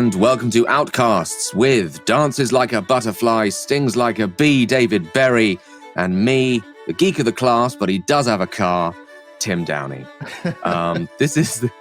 and welcome to Outcasts with Dances Like a Butterfly, Stings Like a Bee, David Berry, and me, the geek of the class, but he does have a car, Tim Downey. This is the...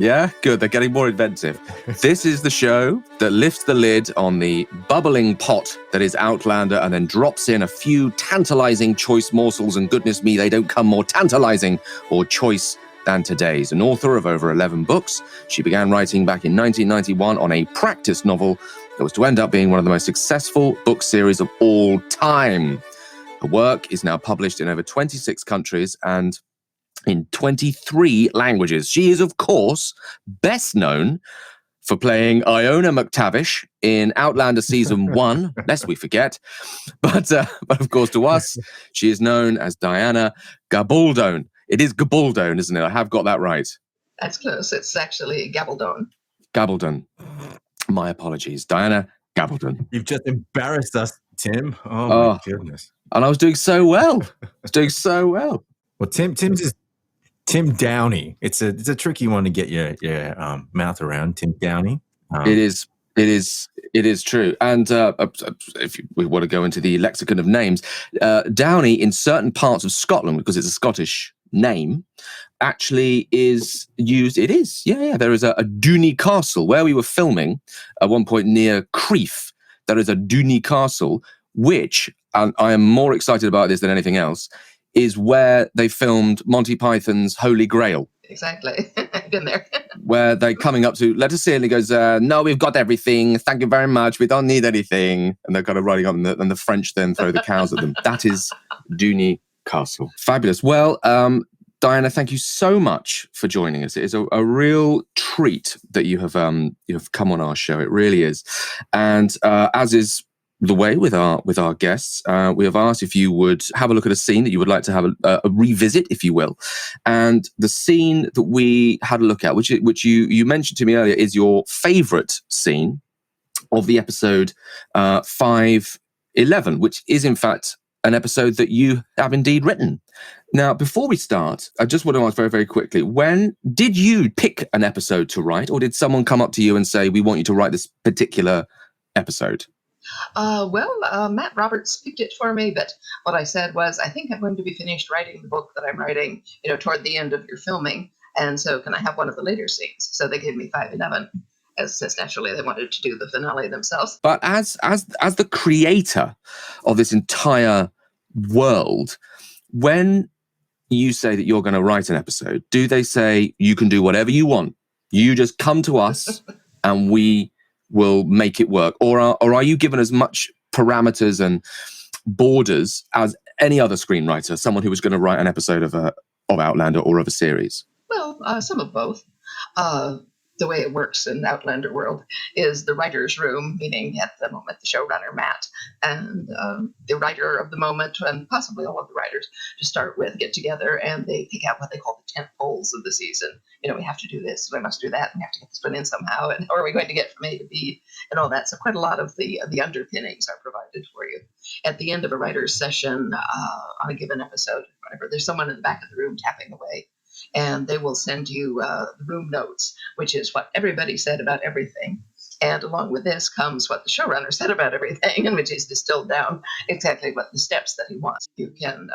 Yeah, good, they're getting more inventive. This is the show that lifts the lid on the bubbling pot that is Outlander and then drops in a few tantalizing choice morsels, and goodness me, they don't come more tantalizing or choice than today's. An author of over 11 books, she began writing back in 1991 on a practice novel that was to end up being one of the most successful book series of all time. Her work is now published in over 26 countries and in 23 languages. She is, of course, best known for playing Iona McTavish in Outlander Season 1, lest we forget. But of course, to us, she is known as Diana Gabaldon. It is Gabaldon, isn't it? I have got that right. That's close. It's actually Gabaldon. Gabaldon. My apologies. Diana Gabaldon. You've just embarrassed us, Tim. Oh, my goodness. And I was doing so well. Well, Tim's is Tim Downey. It's a tricky one to get your mouth around. Tim Downey. It is true. And if we want to go into the lexicon of names, Downey in certain parts of Scotland, because it's a Scottish name, actually is used. It is. Yeah. There is a Dooney Castle where we were filming at one point near Crieff. There is a Dooney Castle, which, and I am more excited about this than anything else, is where they filmed Monty Python's Holy Grail. Exactly. I've been there. Where they're coming up to, let us see, and he goes, no, we've got everything. Thank you very much. We don't need anything. And they're kind of riding on, and the French then throw the cows at them. That is Dooney Castle. Fabulous. Well, Diana, thank you so much for joining us. It is a real treat that you have come on our show. It really is. And as is the way with our guests, we have asked if you would have a look at a scene that you would like to have a revisit, if you will. And the scene that we had a look at, which you mentioned to me earlier, is your favourite scene of the episode 511, which is in fact an episode that you have indeed written. Now, before we start, I just want to ask very, very quickly, when did you pick an episode to write, or did someone come up to you and say, we want you to write this particular episode? Matt Roberts picked it for me, but what I said was, I think I'm going to be finished writing the book that I'm writing, toward the end of your filming, and so can I have one of the later scenes? So they gave me 511, since naturally they wanted to do the finale themselves. But as the creator of this entire world, when you say that you're going to write an episode, do they say you can do whatever you want? You just come to us and we will make it work, or are you given as much parameters and borders as any other screenwriter, someone who was going to write an episode of Outlander or of a series? Well, some of both. The way it works in the Outlander world is the writer's room, meaning at the moment the showrunner, Matt, and the writer of the moment, and possibly all of the writers to start with, get together and they pick out what they call the tent poles of the season. We have to do this, we must do that, and we have to get this one in somehow, and how are we going to get from A to B, and all that. So quite a lot of the underpinnings are provided for you. At the end of a writer's session on a given episode, whatever, there's someone in the back of the room tapping away, and they will send you the room notes, which is what everybody said about everything. And along with this comes what the showrunner said about everything, and which is distilled down exactly what the steps that he wants. You can,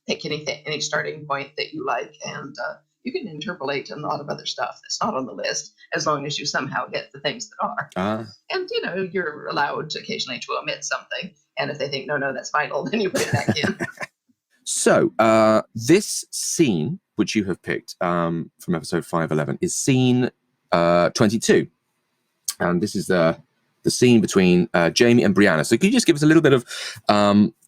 pick anything, any starting point that you like, and you can interpolate a lot of other stuff that's not on the list, as long as you somehow get the things that are. And, you're allowed occasionally to omit something. And if they think, no, that's vital, then you put it back in. So this scene, which you have picked from episode 511, is scene 22. And this is the scene between Jamie and Brianna. So could you just give us a little bit of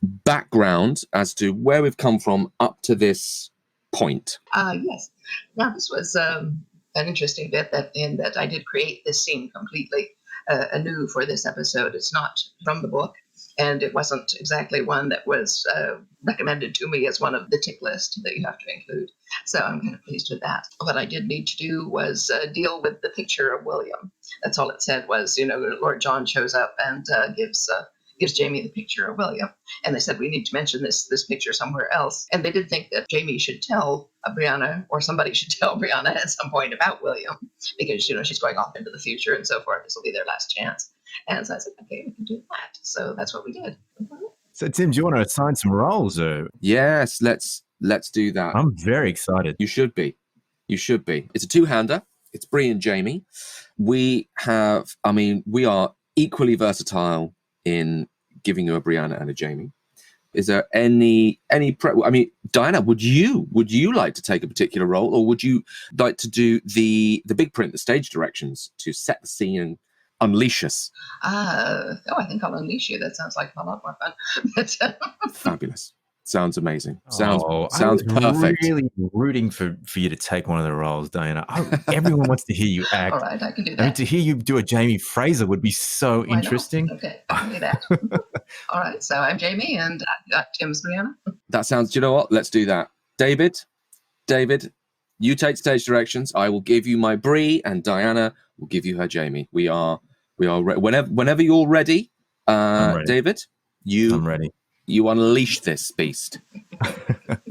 background as to where we've come from up to this point? Yes. Now, this was an interesting bit that I did create this scene completely anew for this episode. It's not from the book, and it wasn't exactly one that was recommended to me as one of the tick list that you have to include. So I'm kind of pleased with that. What I did need to do was deal with the picture of William. That's all it said was, Lord John shows up and gives gives Jamie the picture of William. And they said, we need to mention this picture somewhere else. And they did think that Jamie should tell Brianna, or somebody should tell Brianna at some point about William, because, she's going off into the future and so forth. This will be their last chance. And so I said, okay, we can do that. So that's what we did. So, Tim, do you want to assign some roles? Or? Yes, let's do that. I'm very excited. You should be. It's a two-hander. It's Bree and Jamie. We are equally versatile in giving you a Brianna and a Jamie. Is there any Diana, would you like to take a particular role, or would you like to do the big print, the stage directions, to set the scene and unleash us? I think I'll unleash you. That sounds like a lot more fun. Fabulous. Sounds amazing. Sounds perfect. I was really rooting for you to take one of the roles, Diana. Everyone wants to hear you act. All right, I can do that. To hear you do a Jamie Fraser would be so interesting. Okay, I can do that. All right, so I'm Jamie, and Tim's Brianna. That sounds. Do you know what? Let's do that. David, you take stage directions. I will give you my Bree, and Diana will give you her Jamie. We are whenever you're ready. Ready. David, I'm ready. You unleash this beast.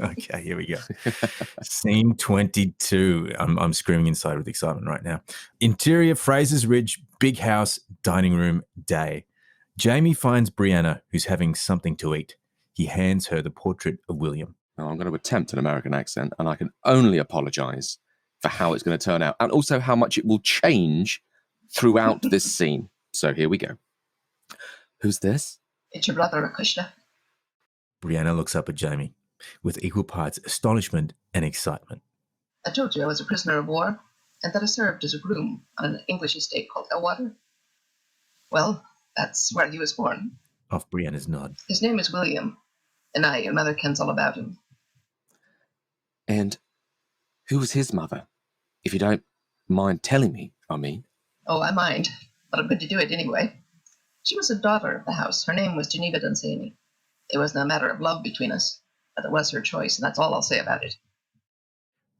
Okay, here we go. Scene 22. I'm screaming inside with excitement right now. Interior, Fraser's Ridge, big house, dining room, day. Jamie finds Brianna, who's having something to eat. He hands her the portrait of William. Now, I'm going to attempt an American accent, and I can only apologize for how it's going to turn out, and also how much it will change throughout this scene. So here we go. Who's this? It's your brother, Akushna. Brianna looks up at Jamie with equal parts astonishment and excitement. I told you I was a prisoner of war, and that I served as a groom on an English estate called Elwater. Well, that's where he was born. Off Brianna's nod. His name is William, and your mother kens all about him. And who was his mother? If you don't mind telling me, I mean. Oh, I mind, but I'm going to do it anyway. She was a daughter of the house. Her name was Geneva Dunsany. It wasn't a matter of love between us, but it was her choice, and that's all I'll say about it.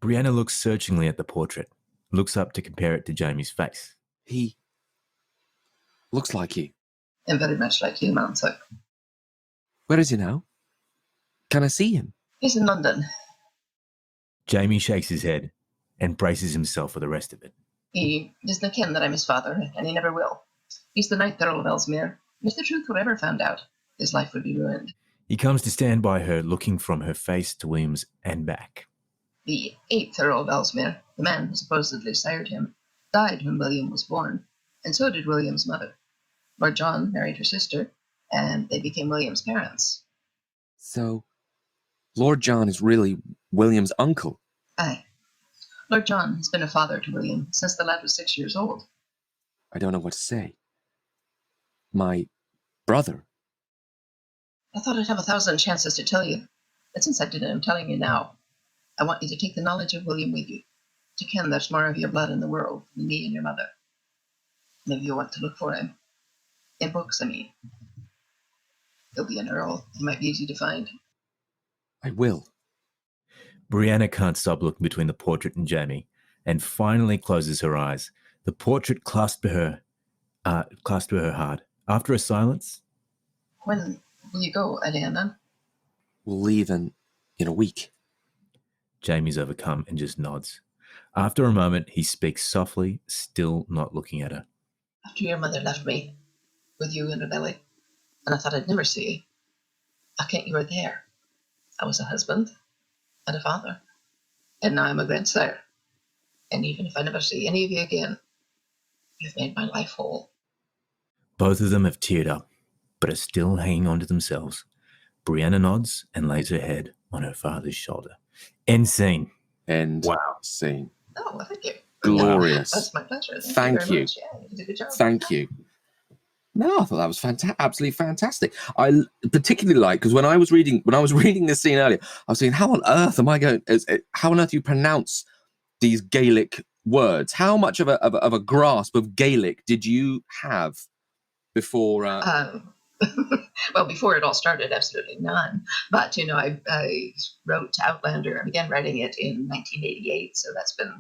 Brianna looks searchingly at the portrait, looks up to compare it to Jamie's face. He looks like you. And very much like you, Manso. Where is he now? Can I see him? He's in London. Jamie shakes his head and braces himself for the rest of it. He doesn't ken that I'm his father, and he never will. He's the 9th Earl of Ellesmere. If the truth were ever found out, his life would be ruined. He comes to stand by her, looking from her face to William's and back. The 8th Earl of Ellesmere, the man who supposedly sired him, died when William was born, and so did William's mother. Lord John married her sister, and they became William's parents. So, Lord John is really William's uncle? Aye. Lord John has been a father to William since the lad was 6 years old. I don't know what to say. My brother. I thought I'd have 1,000 chances to tell you, but since I didn't, I'm telling you now. I want you to take the knowledge of William with you, to ken there's more of your blood in the world than me and your mother. Maybe you'll want to look for him. In books, I mean. He'll be an earl. He might be easy to find. I will. Brianna can't stop looking between the portrait and Jamie, and finally closes her eyes. The portrait clasped to her heart. After a silence, When will you go, Aliana? We'll leave in a week. Jamie's overcome and just nods. After a moment, he speaks softly, still not looking at her. After your mother left me, with you in her belly, and I thought I'd never see you, I can't you were there. I was a husband and a father, and now I'm a grandsire. And even if I never see any of you again, you've made my life whole. Both of them have teared up, but are still hanging on to themselves. Brianna nods and lays her head on her father's shoulder. End scene. End scene. Oh, well, thank you. Glorious. That's my pleasure. Thank very you. much. Yeah, you did a good job. Thank you. No, I thought that was absolutely fantastic. I particularly like, because when I was reading this scene earlier, I was saying, how on earth do you pronounce these Gaelic words? How much of a grasp of Gaelic did you have before? Well, before it all started, absolutely none. But, I wrote Outlander. I began writing it in 1988. So that's been,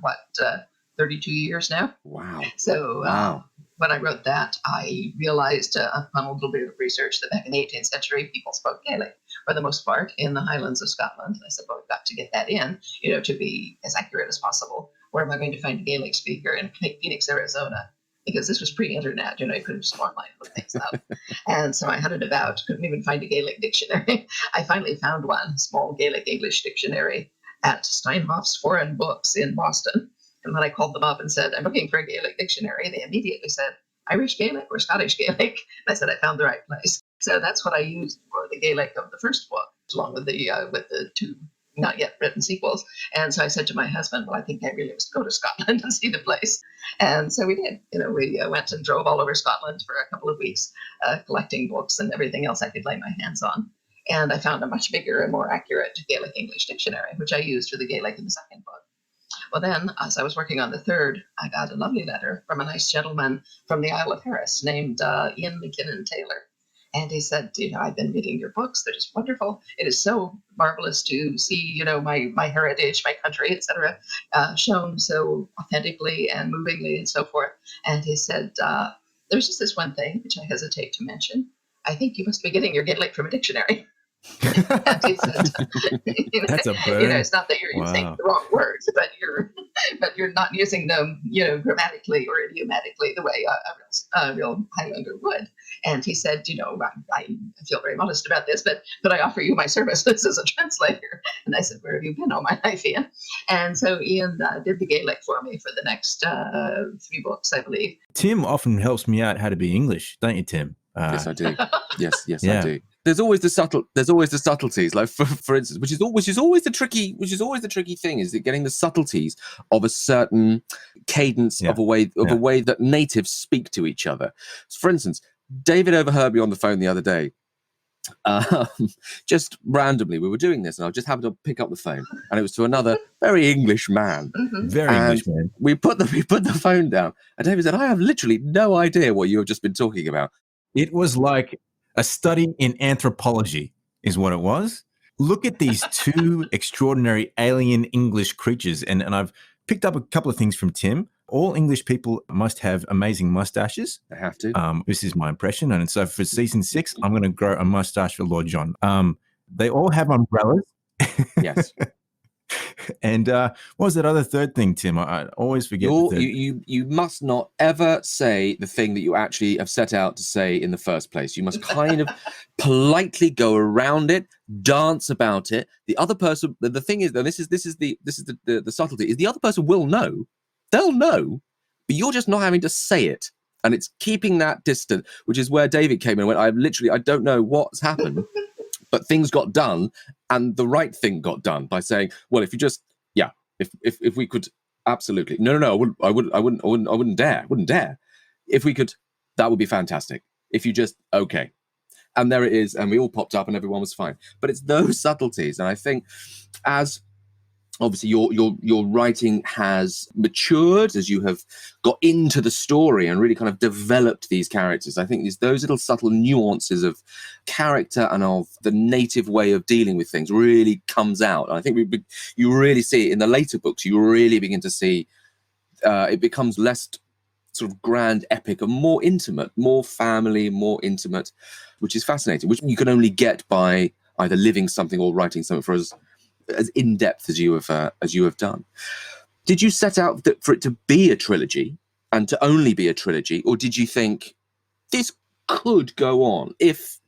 32 years now? Wow. So, wow. when I wrote that, I realized upon a little bit of research that back in the 18th century, people spoke Gaelic for the most part in the Highlands of Scotland. I said, well, we've got to get that in, to be as accurate as possible. Where am I going to find a Gaelic speaker in Phoenix, Arizona? Because this was pre-internet, you couldn't just online look things up. And so I hunted about, couldn't even find a Gaelic dictionary. I finally found one, a small Gaelic English dictionary at Steinhoff's Foreign Books in Boston. And when I called them up and said, I'm looking for a Gaelic dictionary, they immediately said, Irish Gaelic or Scottish Gaelic? And I said, I found the right place. So that's what I used for the Gaelic of the first book, along with the two not yet written sequels. And so I said to my husband, well, I think I really must go to Scotland and see the place. And so we did. We went and drove all over Scotland for a couple of weeks, collecting books and everything else I could lay my hands on. And I found a much bigger and more accurate Gaelic English dictionary, which I used for the Gaelic in the second book. Well, then, as I was working on the third, I got a lovely letter from a nice gentleman from the Isle of Harris named Ian McKinnon Taylor. And he said, I've been reading your books. They're just wonderful. It is so marvelous to see, my heritage, my country, etc., shown so authentically and movingly and so forth. And he said, there's just this one thing, which I hesitate to mention. I think you must be getting your Gaelic from a dictionary. And he said, That's a burn. It's not that you're using the wrong words, but you're not using them, grammatically or idiomatically the way a real Highlander would. And he said, I feel very modest about this, but I offer you my services as a translator. And I said, where have you been all my life, Ian? And so Ian did the Gaelic for me for the next 3 books, I believe. Tim often helps me out how to be English, don't you, Tim? Yes, I do. Yes, Yeah. I do. There's always the subtleties, like for instance, which is always the tricky thing, is that getting the subtleties of a certain cadence of a way that natives speak to each other. For instance, David overheard me on the phone the other day. Just randomly, we were doing this, and I just happened to pick up the phone, and it was to another very English man. Mm-hmm. Very English man. We put the phone down, and David said, "I have literally no idea what you have just been talking about." It was like a study in anthropology is what it was. Look at these 2 extraordinary alien English creatures. And I've picked up a couple of things from Tim. All English people must have amazing mustaches. They have to. This is my impression. And so for season 6, I'm going to grow a mustache for Lord John. They all have umbrellas. Yes. And what was that other third thing, Tim? I always forget. You must not ever say the thing that you actually have set out to say in the first place. You must kind of politely go around it, dance about it. The other person, the thing is, though, this is the subtlety, is the other person will know. They'll know, but you're just not having to say it. And it's keeping that distant, which is where David came in and went, I don't know what's happened. But things got done, and the right thing got done by saying, "Well, if you just, if we could, absolutely, no, I wouldn't dare. If we could, that would be fantastic. If you just, okay." And there it is, and we all popped up, and everyone was fine. But it's those subtleties, and I think as obviously your writing has matured as you have got into the story and really kind of developed these characters. I think those little subtle nuances of character and of the native way of dealing with things really comes out. And I think you really see it in the later books. You really begin to see it becomes less sort of grand epic and more intimate, more family, more intimate, which is fascinating, which you can only get by either living something or writing something for as in-depth as you have done. Did you set out for it to be a trilogy and to only be a trilogy, or did you think this could go on if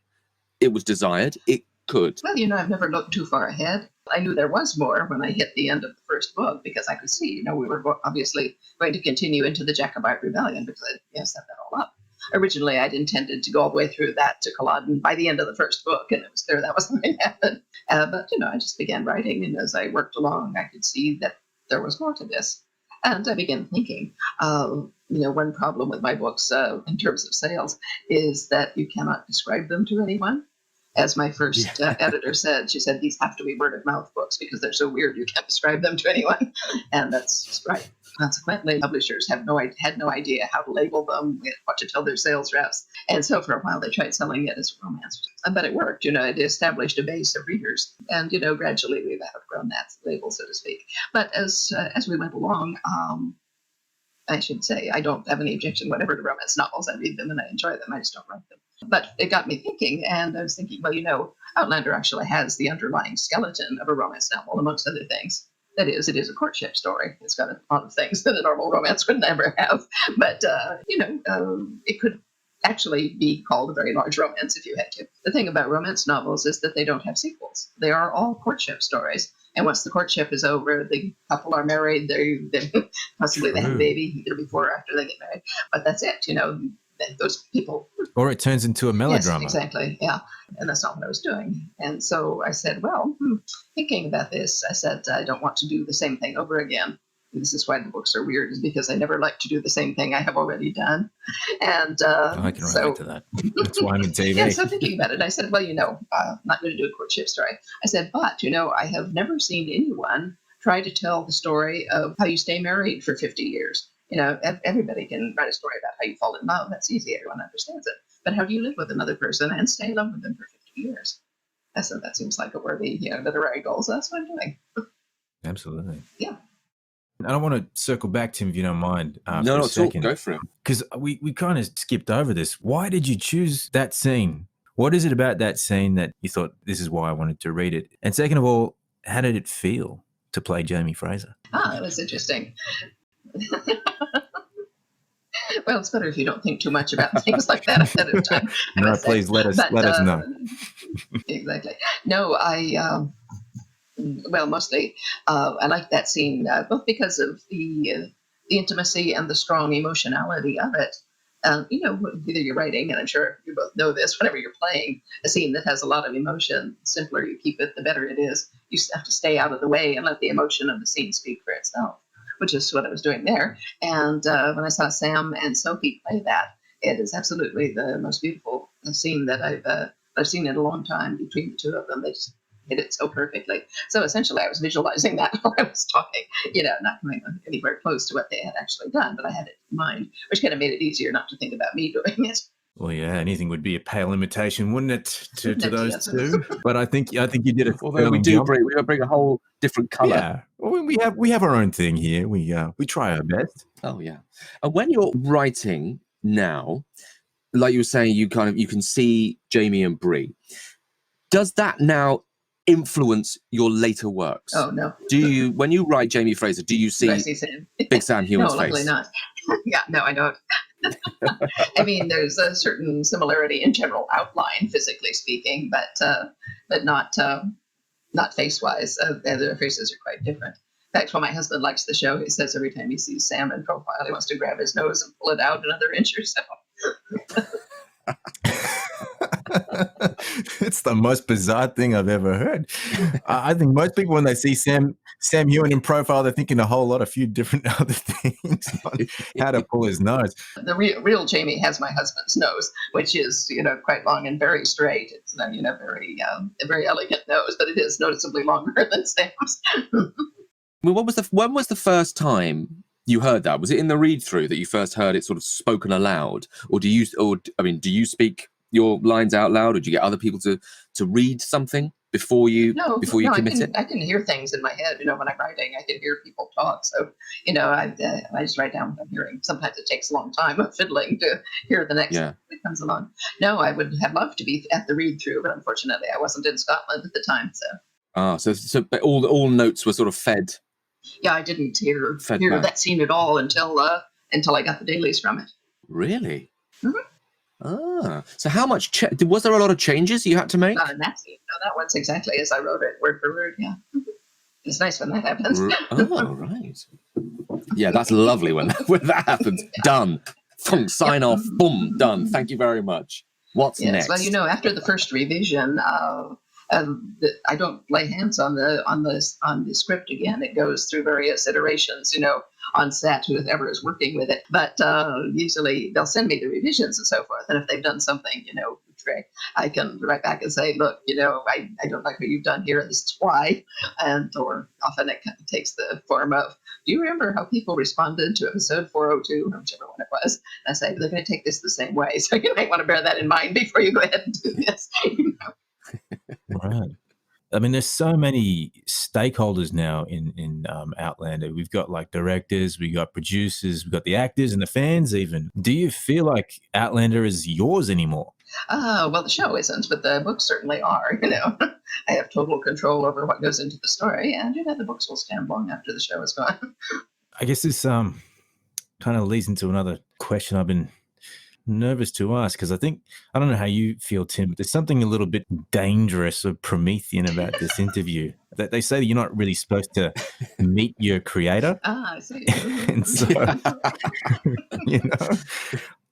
it was desired? It could. Well, I've never looked too far ahead. I knew there was more when I hit the end of the first book, because I could see, we were obviously going to continue into the Jacobite Rebellion, because I set that all up. Originally, I'd intended to go all the way through that to Culloden by the end of the first book, and it was clear that wasn't going to happen. But, I just began writing, and as I worked along, I could see that there was more to this. And I began thinking, one problem with my books in terms of sales is that you cannot describe them to anyone. As my first editor said, she said, these have to be word of mouth books because they're so weird you can't describe them to anyone. And that's just right. Consequently, publishers had no idea how to label them, what to tell their sales reps. And so for a while, they tried selling it as romance. But it worked. It established a base of readers. And, gradually we've outgrown that label, so to speak. But as we went along, I should say, I don't have any objection whatever to romance novels. I read them and I enjoy them. I just don't write them. But it got me thinking, and I was thinking, well, Outlander actually has the underlying skeleton of a romance novel, amongst other things. That is, it is a courtship story. It's got a lot of things that a normal romance would never have. But, it could actually be called a very large romance if you had to. The thing about romance novels is that they don't have sequels. They are all courtship stories. And once the courtship is over, the couple are married. They possibly they have a baby either before or after they get married. But that's it. Those people. Or it turns into a melodrama. Yes, exactly. Yeah. And that's not what I was doing. And so I said, well, thinking about this, I said, I don't want to do the same thing over again. And this is why the books are weird, is because I never like to do the same thing I have already done. And I can relate to that. That's why I'm in TV. Yeah, so thinking about it, I said, well, I'm not going to do a courtship story. I said, but, I have never seen anyone try to tell the story of how you stay married for 50 years. Everybody can write a story about how you fall in love. That's easy. Everyone understands it. But how do you live with another person and stay in love with them for 50 years? I said, that seems like a worthy, literary goal. So that's what I'm doing. Absolutely. Yeah. I don't want to circle back, Tim, if you don't mind. No, not at all. Go for it. Because we kind of skipped over this. Why did you choose that scene? What is it about that scene that you thought, this is why I wanted to read it? And second of all, how did it feel to play Jamie Fraser? It was interesting. Well, it's better if you don't think too much about things like that ahead of time. No, please let us know. Exactly. No, mostly I like that scene both because of the intimacy and the strong emotionality of it. Either you're writing, and I'm sure you both know this, whenever you're playing a scene that has a lot of emotion, the simpler you keep it, the better it is. You have to stay out of the way and let the emotion of the scene speak for itself, which is what I was doing there. And when I saw Sam and Sophie play that, it is absolutely the most beautiful scene that I've seen in a long time between the two of them. They just hit it so perfectly. So essentially, I was visualizing that while I was talking, not coming anywhere close to what they had actually done, but I had it in mind, which kind of made it easier not to think about me doing it. Well, yeah, anything would be a pale imitation, wouldn't it, to those two? But I think you did it. Although we bring a whole different color. Yeah, well, we have our own thing here. We try our best. Oh yeah. And when you're writing now, like you were saying, you can see Jamie and Bree. Does that now influence your later works? Oh no. When you write Jamie Fraser, do you see Sam? Big Sam Hewan's No, face? luckily not. Yeah, no, I don't. I mean, there's a certain similarity in general outline, physically speaking, but not face-wise. Their faces are quite different. In fact, when my husband likes the show, he says every time he sees Sam in profile, he wants to grab his nose and pull it out another inch or so. It's the most bizarre thing I've ever heard. I think most people, when they see Sam Hewan in profile, they're thinking a few different other things on how to pull his nose. The real Jamie has my husband's nose, which is quite long and very straight. It's a very elegant nose, but it is noticeably longer than Sam's. Well, when was the first time you heard that? Was it in the read-through that you first heard it sort of spoken aloud, or do you speak your lines out loud, or do you get other people to read something before you commit it? I can hear things in my head. When I'm writing, I can hear people talk. So I just write down what I'm hearing. Sometimes it takes a long time of fiddling to hear the next thing that comes along. No, I would have loved to be at the read-through, but unfortunately, I wasn't in Scotland at the time. So but all notes were sort of fed. Yeah, I didn't hear that scene at all until I got the dailies from it. Really? Mm-hmm. So how much was there a lot of changes you had to make? Not in that scene. No, that one's exactly as I wrote it, word for word. Yeah, it's nice when that happens. Oh, right. Yeah, that's lovely when that happens. Done. Sign off. Boom. Done. Thank you very much. What's next? Well, after the first revision, I don't lay hands on the script again. It goes through various iterations, on set, whoever is working with it. But usually they'll send me the revisions and so forth. And if they've done something, I can write back and say, look, I don't like what you've done here. This is why. Or often it kind of takes the form of, do you remember how people responded to episode 402, or whichever one it was? And I say, they're going to take this the same way. So you might want to bear that in mind before you go ahead and do this. Right. I mean, there's so many stakeholders now in Outlander. We've got like directors, we got producers, we got the actors and the fans even. Do you feel like Outlander is yours anymore? Well, the show isn't, but the books certainly are. I have total control over what goes into the story, and the books will stand long after the show is gone. I guess this kind of leads into another question I've been nervous to ask, because I don't know how you feel, Tim, but there's something a little bit dangerous or Promethean about this interview. That they say that you're not really supposed to meet your creator. I see. And so,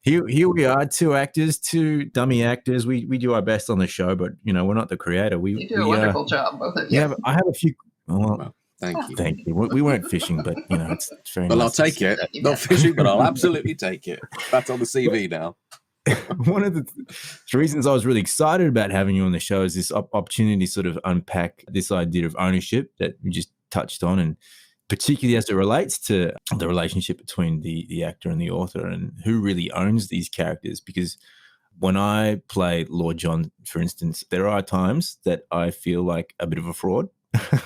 here we are, two actors, two dummy actors. We do our best on the show, but we're not the creator. You do a wonderful job, both of you. Yeah, I have a few. Well, thank you. Thank you. We weren't fishing, but it's very Well, nice. I'll take it. Not fishing, but I'll absolutely take it. That's on the CV now. One of the reasons I was really excited about having you on the show is this opportunity to sort of unpack this idea of ownership that we just touched on, and particularly as it relates to the relationship between the actor and the author and who really owns these characters. Because when I play Lord John, for instance, there are times that I feel like a bit of a fraud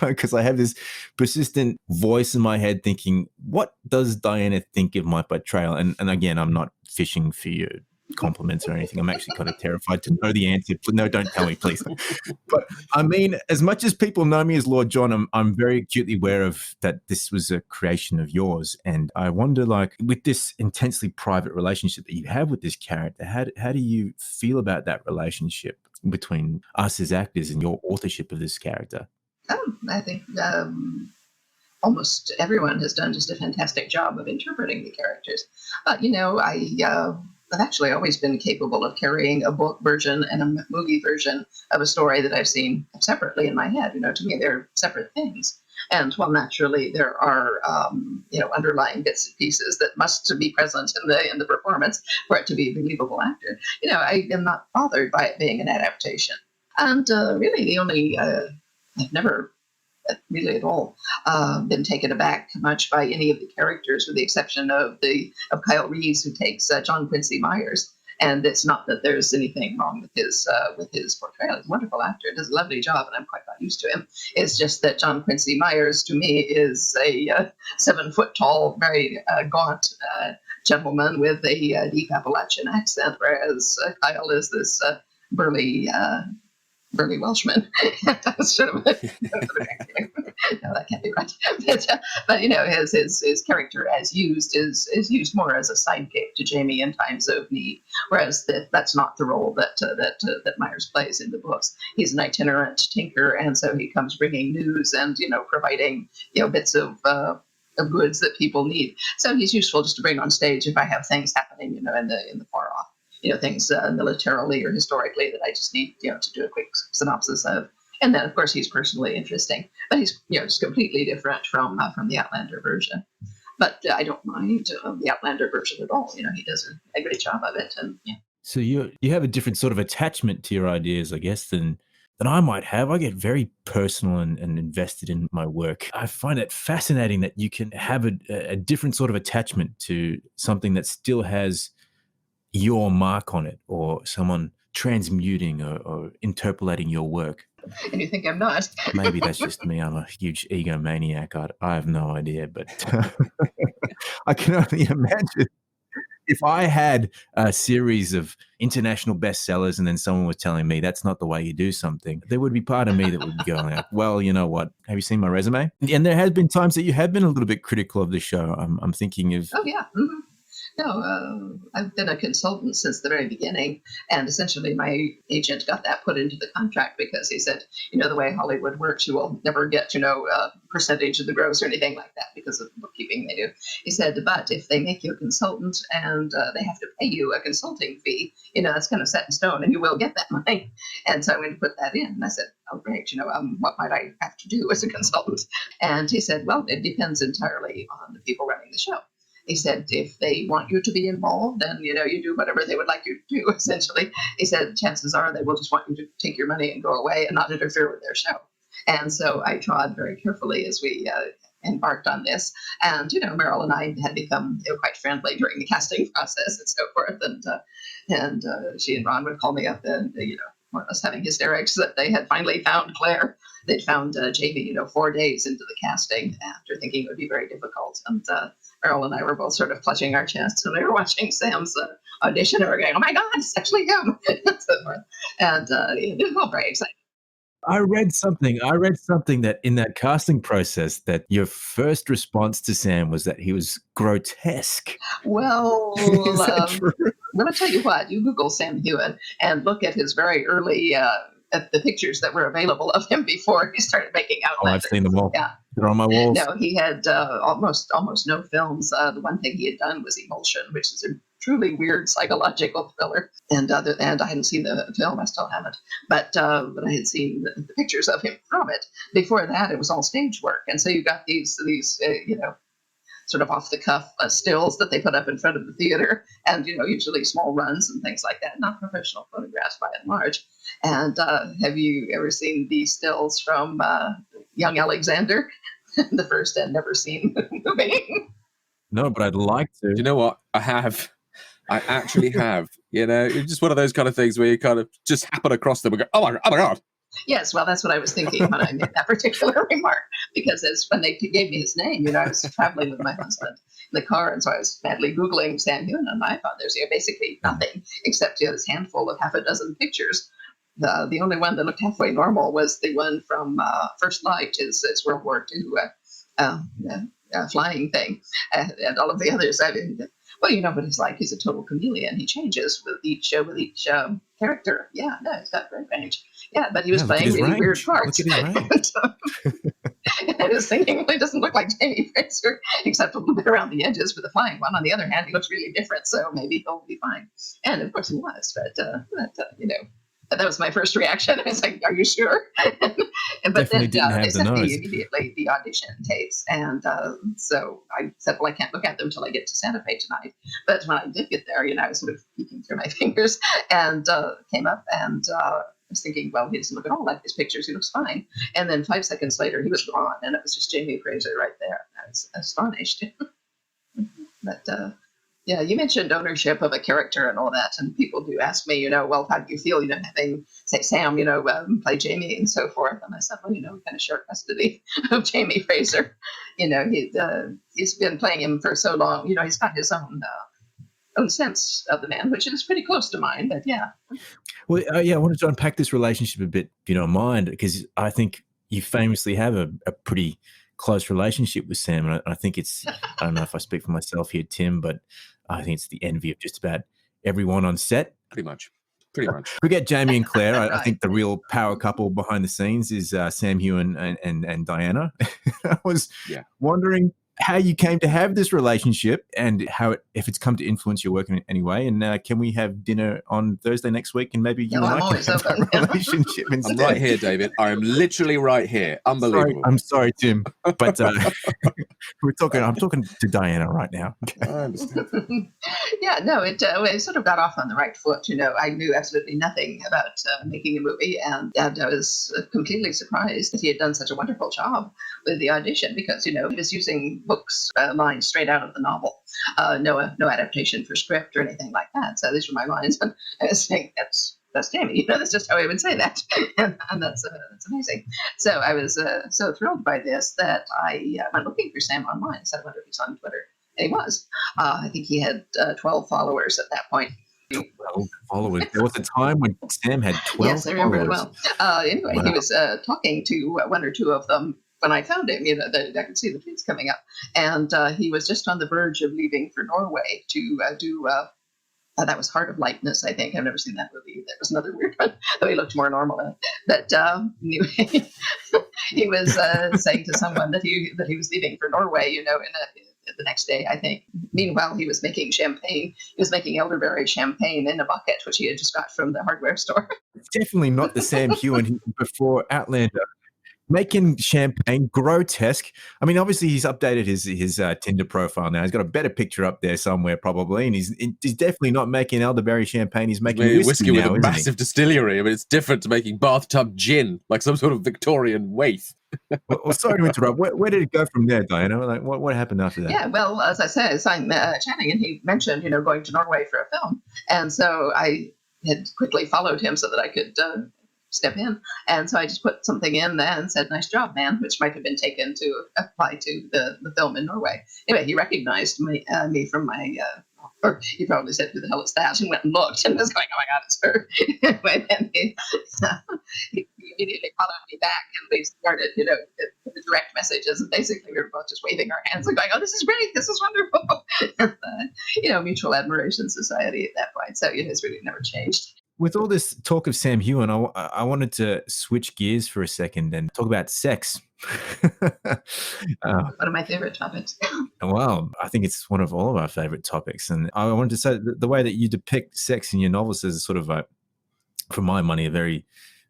because I have this persistent voice in my head thinking, what does Diana think of my portrayal? And again, I'm not fishing for you compliments or anything. I'm actually kind of terrified to know the answer. No, don't tell me, please. But I mean, as much as people know me as Lord John, I'm very acutely aware of that this was a creation of yours. And I wonder, like, with this intensely private relationship that you have with this character, how do you feel about that relationship between us as actors and your authorship of this character? I think almost everyone has done just a fantastic job of interpreting the characters. But, I've actually always been capable of carrying a book version and a movie version of a story that I've seen separately in my head. To me, they're separate things. And while naturally there are, underlying bits and pieces that must be present in the performance for it to be a believable actor, I am not bothered by it being an adaptation. And really, the only I've never really at all been taken aback much by any of the characters, with the exception of Kyle Reese, who takes John Quincy Myers. And it's not that there's anything wrong with his portrayal. He's a wonderful actor, does a lovely job, and I'm quite not used to him. It's just that John Quincy Myers, to me, is a 7-foot tall, very gaunt gentleman with a deep Appalachian accent, whereas Kyle is this burly Welshman. Sort of, no, that can't be right. But his character as used is used more as a sidekick to Jamie in times of need, whereas that's not the role that Myers plays in the books. He's an itinerant tinker, and so he comes bringing news and providing bits of goods that people need. So he's useful just to bring on stage if I have things happening in the far off. Things militarily or historically that I just need, to do a quick synopsis of. And then, of course, he's personally interesting, but he's, just completely different from the Outlander version. But I don't mind the Outlander version at all. He does a great job of it. And yeah. So you have a different sort of attachment to your ideas, I guess, than I might have. I get very personal and invested in my work. I find it fascinating that you can have a different sort of attachment to something that still has your mark on it, or someone transmuting or interpolating your work. And you think I'm not? Maybe that's just me. I'm a huge egomaniac. I have no idea, but I can only imagine if I had a series of international bestsellers and then someone was telling me that's not the way you do something, there would be part of me that would be going like, well, you know what? Have you seen my resume? And there has been times that you have been a little bit critical of the show. I'm thinking of... Oh, yeah. Mm-hmm. No, I've been a consultant since the very beginning, and essentially my agent got that put into the contract because he said, the way Hollywood works, you will never get, a percentage of the gross or anything like that because of the bookkeeping they do. He said, but if they make you a consultant and they have to pay you a consulting fee, that's kind of set in stone and you will get that money. And so I'm going to put that in. And I said, oh, great, what might I have to do as a consultant? And he said, well, it depends entirely on the people running the show. He said, if they want you to be involved, then, you do whatever they would like you to do, essentially. He said, chances are they will just want you to take your money and go away and not interfere with their show. And so I trod very carefully as we embarked on this. And, Meryl and I had become quite friendly during the casting process and so forth. And she and Ron would call me up and, more or less having hysterics that they had finally found Claire. They'd found Jamie, 4 days into the casting after thinking it would be very difficult. And Earl and I were both sort of clutching our chests when we were watching Sam's audition, and we were going, "Oh my God, it's actually him!" and so forth. And it was all very exciting. I read something that in that casting process that your first response to Sam was that he was grotesque. Well, Is that true? let me tell you what. You Google Sam Heughan and look at his very early at the pictures that were available of him before he started making Oh, I've Outlander. seen them all. Yeah. They're on my walls. No, he had almost no films. The one thing he had done was Emulsion, which is a truly weird psychological thriller. And I hadn't seen the film. I still haven't. But I had seen the pictures of him from it. Before that, it was all stage work. And so you got these sort of off the cuff stills that they put up in front of the theater, and usually small runs and things like that, not professional photographs by and large. And have you ever seen these stills from Young Alexander, the first and never seen movie? No, but I'd like to. Do you know what? I have. I actually have. It's just one of those kind of things where you kind of just happen across them and go, oh my God. Yes, well, that's what I was thinking when I made that particular remark, because when they gave me his name, I was traveling with my husband in the car, and so I was madly Googling Sam Heughan on my phone. There's basically nothing except this handful of half a dozen pictures. The only one that looked halfway normal was the one from First Light, his World War II flying thing, and all of the others. I mean, well, you know what he's like. He's a total chameleon. He changes with each character. Yeah, no, he's got great range. Yeah, but he was playing really weird parts. Look at his range. And I was thinking, well, he doesn't look like Jamie Fraser, except a little bit around the edges with the flying one. On the other hand, he looks really different, so maybe he'll be fine. And of course he was, but that was my first reaction. I was like, "Are you sure?" But Definitely then didn't have they the sent me nose. immediately the audition tapes, and so I said, "Well, I can't look at them until I get to Santa Fe tonight." But when I did get there, I was sort of peeking through my fingers, and came up, and I was thinking, "Well, he doesn't look at all like his pictures. He looks fine." And then 5 seconds later, he was gone, and it was just Jamie Fraser right there. I was astonished. But yeah, you mentioned ownership of a character and all that, and people do ask me, well, how do you feel, having, say, Sam, play Jamie and so forth? And I said, well, we kind of share custody of Jamie Fraser. He's been playing him for so long. He's got his own sense of the man, which is pretty close to mine. But yeah. Well, I wanted to unpack this relationship a bit, if you don't mind, because I think you famously have a pretty close relationship with Sam. And I think it's, I don't know if I speak for myself here, Tim, but I think it's the envy of just about everyone on set. Pretty much. Forget Jamie and Claire. Right. I think the real power couple behind the scenes is Sam Heughan and Diana. I was wondering how you came to have this relationship and if it's come to influence your work in any way. And can we have dinner on Thursday next week? And maybe you and I can have that relationship instead. I'm right here, David. I'm literally right here. Unbelievable. I'm sorry, Tim, but I'm talking to Diana right now. I understand. Yeah, no, it sort of got off on the right foot. I knew absolutely nothing about making a movie, and I was completely surprised that he had done such a wonderful job with the audition, because he was using books lines straight out of the novel, no adaptation for script or anything like that. So these were my lines, and I was saying, that's Jamie. That's just how I would say that, and that's amazing. So I was so thrilled by this that I went looking for Sam online. I said, I wonder if he's on Twitter. And he was. I think he had 12 followers at that point. 12 followers. There was a time when Sam had 12 Yes, I remember it followers. well. Anyway, Wow. he was talking to one or two of them when I found him. I could see the tweets coming up. And he was just on the verge of leaving for Norway to do that was Heart of Lightness, I think. I've never seen that movie. That was another weird one, though he looked more normal in it. But anyway, he was saying to someone that he was leaving for Norway, the next day, I think. Meanwhile, he was making champagne. He was making elderberry champagne in a bucket, which he had just got from the hardware store. It's definitely not the Sam Heughan before Outlander. Making champagne, grotesque. I mean, obviously he's updated his Tinder profile now. He's got a better picture up there somewhere probably, and he's definitely not making elderberry champagne. He's making whiskey with now, a massive distillery. I mean, it's different to making bathtub gin, like some sort of Victorian waif. Well, sorry to interrupt. Where did it go from there, Diana? Like, what happened after that? Yeah, well, as I said, I'm chatting, and he mentioned, going to Norway for a film. And so I had quickly followed him so that I could step in. And so I just put something in there and said, "Nice job, man," which might have been taken to apply to the film in Norway. Anyway, he recognized me from my, or he probably said, "Who the hell is that?" and went and looked and was going, "Oh my God, it's her." Anyway, then he immediately followed me back, and we started, the direct messages, and basically we were both just waving our hands and going, "Oh, this is great, this is wonderful." And, mutual admiration society at that point. So it has really never changed. With all this talk of Sam Heughan, I wanted to switch gears for a second and talk about sex. One of my favorite topics. Well, I think it's one of all of our favorite topics. And I wanted to say the way that you depict sex in your novels is sort of, for my money, a very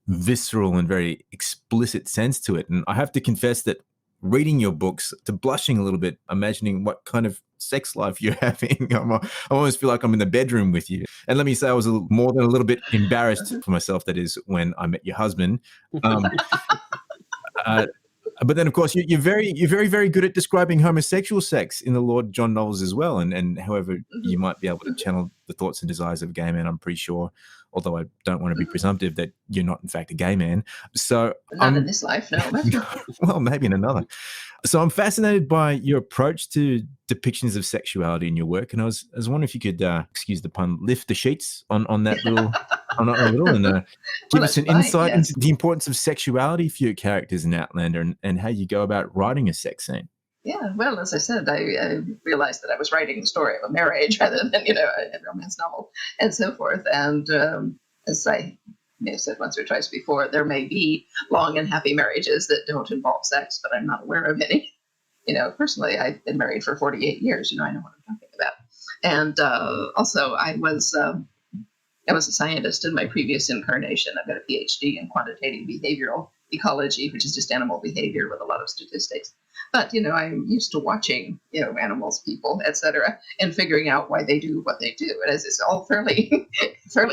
visceral and very explicit sense to it. And I have to confess that reading your books, to blushing a little bit, imagining what kind of sex life you're having, I almost feel like I'm in the bedroom with you. And let me say, I was more than a little bit embarrassed for myself, that is, when I met your husband. But then, of course, you're very, very good at describing homosexual sex in the Lord John novels as well. And however you might be able to channel the thoughts and desires of a gay man, I'm pretty sure, although I don't want to be presumptive, that you're not, in fact, a gay man. So not in this life, no. Well, maybe in another. So I'm fascinated by your approach to depictions of sexuality in your work. And I was wondering if you could, excuse the pun, lift the sheets on that little, and give us an insight into the importance of sexuality for your characters in Outlander, and how you go about writing a sex scene. Yeah, well, as I said, I realized that I was writing the story of a marriage rather than, a romance novel and so forth. And as I may have said once or twice before, there may be long and happy marriages that don't involve sex, but I'm not aware of any. Personally, I've been married for 48 years. I know what I'm talking about. And also, I was a scientist in my previous incarnation. I've got a PhD in quantitative behavioral ecology, which is just animal behavior with a lot of statistics. But, I'm used to watching, animals, people, etc., and figuring out why they do what they do. And it's all fairly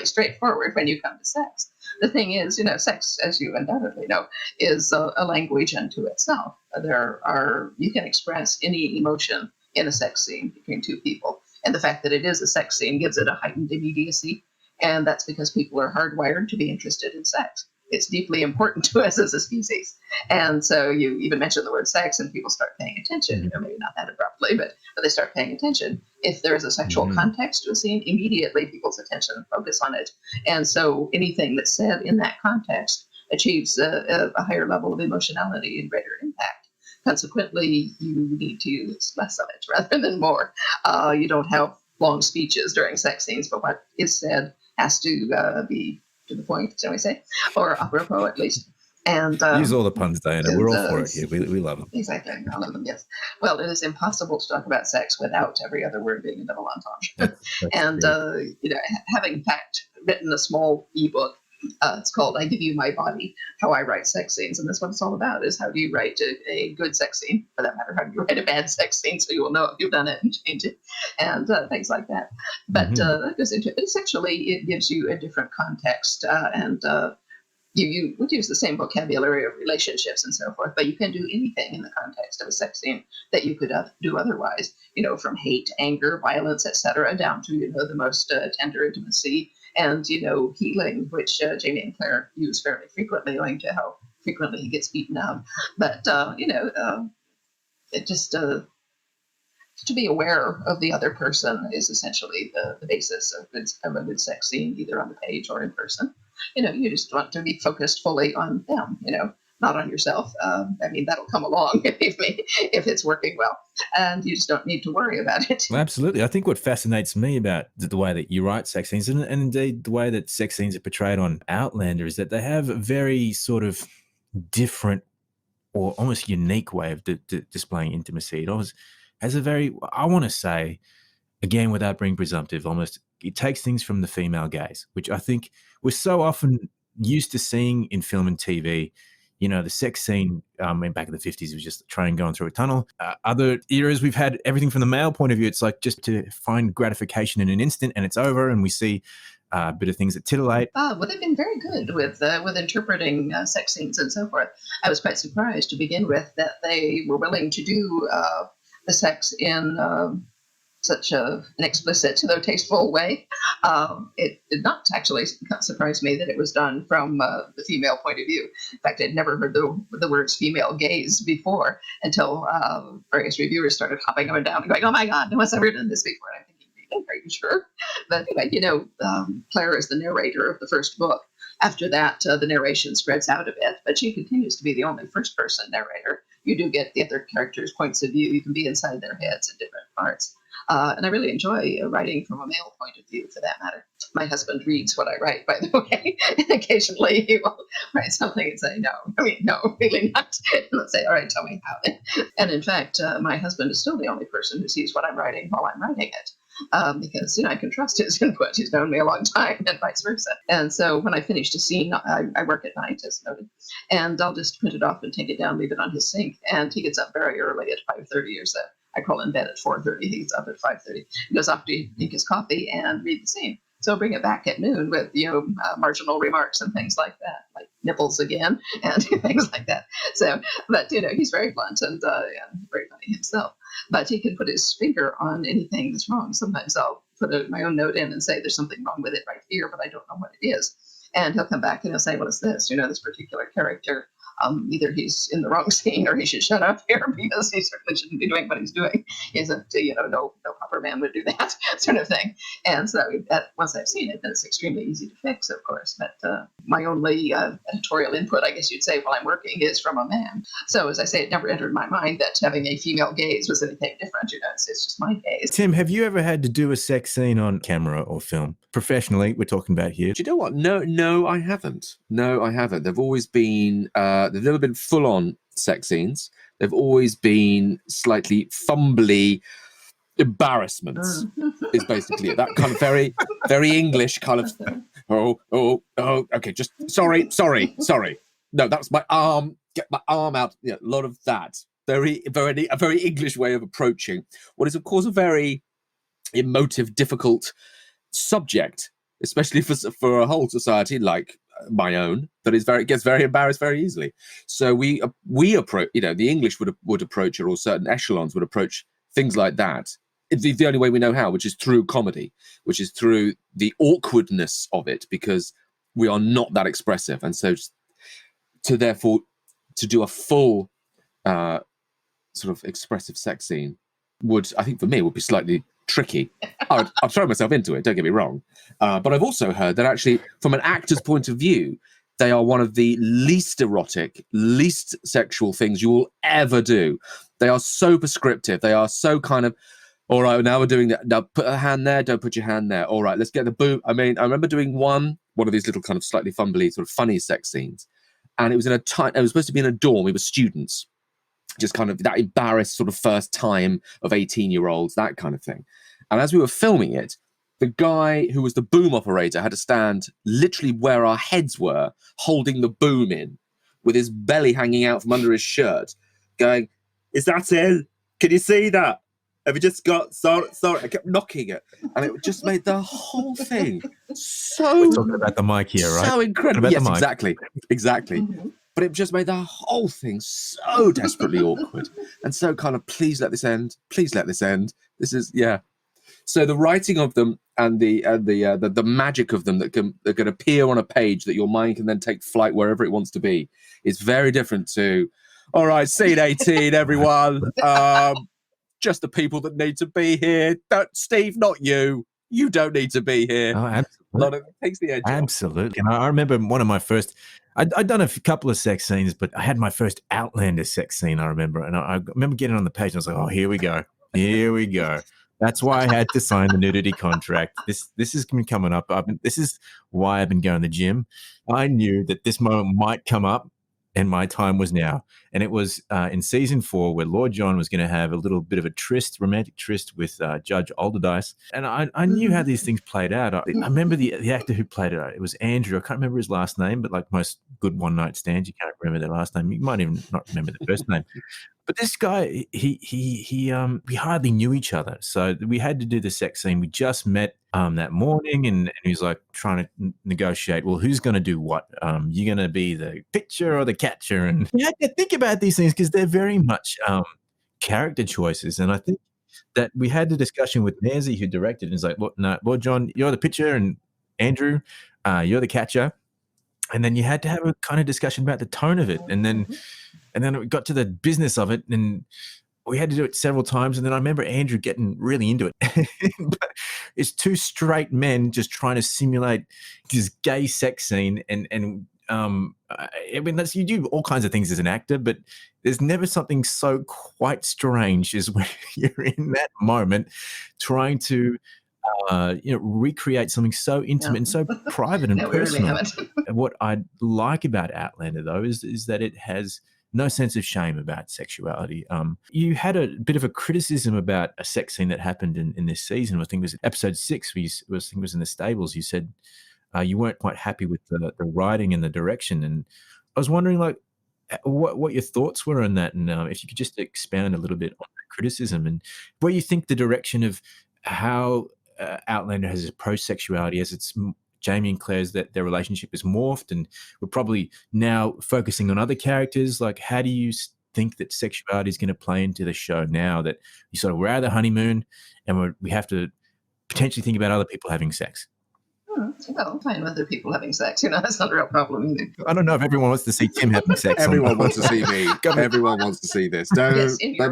straightforward when you come to sex. The thing is, sex, as you undoubtedly know, is a language unto itself. You can express any emotion in a sex scene between two people. And the fact that it is a sex scene gives it a heightened immediacy. And that's because people are hardwired to be interested in sex. It's deeply important to us as a species. And so you even mention the word sex and people start paying attention, maybe not that abruptly, but they start paying attention. If there is a sexual context to a scene, immediately people's attention focus on it. And so anything that's said in that context achieves a higher level of emotionality and greater impact. Consequently, you need to use less of it rather than more. You don't have long speeches during sex scenes, but what is said has to be to the point, shall we say, or apropos at least. And use all the puns, Diana. We're all for it here. We love them. Exactly, all of them. Yes. Well, it is impossible to talk about sex without every other word being a double entendre. And having in fact written a small ebook, it's called "I Give You My Body: How I Write Sex Scenes," and that's what it's all about: is how do you write a good sex scene, for that matter, how do you write a bad sex scene, so you will know if you've done it and change it, and things like that. But that goes into it. Essentially, it gives you a different context, and you would use the same vocabulary of relationships and so forth, but you can do anything in the context of a sex scene that you could do otherwise. From hate, anger, violence, etc., down to the most tender intimacy. And, healing, which Jamie and Claire use fairly frequently, owing to how frequently he gets beaten up. But, it just to be aware of the other person is essentially the basis of a good sex scene, either on the page or in person. You just want to be focused fully on them, not on yourself. That'll come along, believe me, if it's working well. And you just don't need to worry about it. Well, absolutely. I think what fascinates me about the way that you write sex scenes, and indeed the way that sex scenes are portrayed on Outlander, is that they have a very sort of different or almost unique way of displaying intimacy. It always has a very, I want to say, again, without being presumptive, almost it takes things from the female gaze, which I think we're so often used to seeing in film and TV. The sex scene back in the 50s was just a train going through a tunnel. Other eras, we've had everything from the male point of view. It's like just to find gratification in an instant and it's over, and we see a bit of things that titillate. Well, they've been very good with interpreting sex scenes and so forth. I was quite surprised to begin with that they were willing to do the sex in such an explicit though tasteful way. It did not actually surprise me that it was done from the female point of view. In fact, I'd never heard the words female gaze before until various reviewers started hopping up and down and going, "Oh my God, no one's ever done this before." And I'm thinking, really, are you sure? But anyway, Claire is the narrator of the first book. After that, the narration spreads out a bit, but she continues to be the only first-person narrator. You do get the other characters' points of view. You can be inside their heads in different parts. And I really enjoy writing from a male point of view, for that matter. My husband reads what I write, by the way, and occasionally he will write something and say, no, really not. And I'll say, all right, tell me how. And in fact, my husband is still the only person who sees what I'm writing while I'm writing it. Because I can trust his input. He's known me a long time, and vice versa. And so when I finished a scene, I work at night, as noted, and I'll just print it off and take it down, leave it on his sink. And he gets up very early at 5:30 or so. I crawl in bed at 4:30. He gets up at 5:30. He goes off to drink his coffee and read the scene. So I'll bring it back at noon with marginal remarks and things like that, like nipples again and things like that. So, but he's very blunt and very funny himself. But he can put his finger on anything that's wrong. Sometimes I'll put my own note in and say there's something wrong with it right here, but I don't know what it is. And he'll come back and he'll say, what is this? This particular character, either he's in the wrong scene or he should shut up here because he certainly shouldn't be doing what he's doing. He's no proper man would do that sort of thing. And so once I've seen it, then it's extremely easy to fix, of course. But my only editorial input, I guess you'd say, while I'm working is from a man. So as I say, it never entered my mind that having a female gaze was anything different. It's just my gaze. Tim, have you ever had to do a sex scene on camera or film? Professionally, we're talking about here. Do you know what? No, I haven't. No, I haven't. They've always been, they've never been full-on sex scenes. They've always been slightly fumbly embarrassments, is basically it. That kind of very, very English kind of, okay, just sorry. No, that's my arm. Get my arm out. A lot of that. A very English way of approaching what is, of course, a very emotive, difficult subject, especially for a whole society like my own that gets very embarrassed very easily. So we approach, the English would approach it, or certain echelons would approach things like that. It's the only way we know how, which is through comedy, which is through the awkwardness of it, because we are not that expressive, and so therefore to do a full sort of expressive sex scene would, I think, for me, would be slightly tricky. I'd throw myself into it, don't get me wrong. But I've also heard that actually, from an actor's point of view, they are one of the least erotic, least sexual things you will ever do. They are so prescriptive. They are so kind of, all right, now we're doing that. Now put a hand there, don't put your hand there. All right, let's get the boob. I mean, I remember doing one of these little kind of slightly fumbly, sort of funny sex scenes. And it was it was supposed to be in a dorm. We were students. Just kind of that embarrassed sort of first time of 18-year-olds, that kind of thing. And as we were filming it, the guy who was the boom operator had to stand literally where our heads were, holding the boom in, with his belly hanging out from under his shirt, going, "Is that it? Can you see that? Have you just got, sorry." I kept knocking it, and it just made the whole thing so... We're talking about the mic here, right? So incredible. Yes, exactly. Mm-hmm. But it just made the whole thing so desperately awkward. And so kind of, please let this end. Please let this end. This is, yeah. So the writing of them and the magic of them that can appear on a page that your mind can then take flight wherever it wants to be is very different to, all right, scene 18, everyone. Just the people that need to be here. Steve, not you. You don't need to be here. Oh, absolutely. It takes the edge off. Absolutely. And I remember one of my first, I'd done a couple of sex scenes, but I had my first Outlander sex scene, I remember. And I remember getting on the page and I was like, oh, here we go. Here we go. That's why I had to sign the nudity contract. This is coming up. This is why I've been going to the gym. I knew that this moment might come up, and my time was now. And it was in season 4 where Lord John was going to have a little bit of a romantic tryst with Judge Alderdice. And I knew how these things played out. I remember the actor who played it. It was Andrew. I can't remember his last name, but like most good one-night stands, you can't remember their last name. You might even not remember the first name. But this guy, we hardly knew each other. So we had to do the sex scene. We just met that morning, and he was like trying to negotiate, well, who's going to do what? You're going to be the pitcher or the catcher? And you had to think about these things because they're very much character choices. And I think that we had the discussion with Nancy, who directed, and it's like, well, John, you're the pitcher, and Andrew, you're the catcher. And then you had to have a kind of discussion about the tone of it. And then it got to the business of it, and we had to do it several times. And then I remember Andrew getting really into it. But it's two straight men just trying to simulate this gay sex scene. And I mean, you do all kinds of things as an actor, but there's never something so quite strange as when you're in that moment trying to recreate something so intimate and so private and personal. And what I like about Outlander, though, is that it has no sense of shame about sexuality. You had a bit of a criticism about a sex scene that happened in this season. I think it was episode 6. I think it was in the stables. You said you weren't quite happy with the writing and the direction. And I was wondering, like, what your thoughts were on that, and if you could just expand a little bit on that criticism and where you think the direction of how Outlander has approached sexuality as it's Jamie and Claire's, that their relationship is morphed, and we're probably now focusing on other characters. Like, how do you think that sexuality is going to play into the show now that we're out of the honeymoon and we have to potentially think about other people having sex? Well, fine with other people having sex, that's not a real problem either. I don't know if everyone wants to see Tim having sex. Everyone wants to see me. Everyone wants to see this. Don't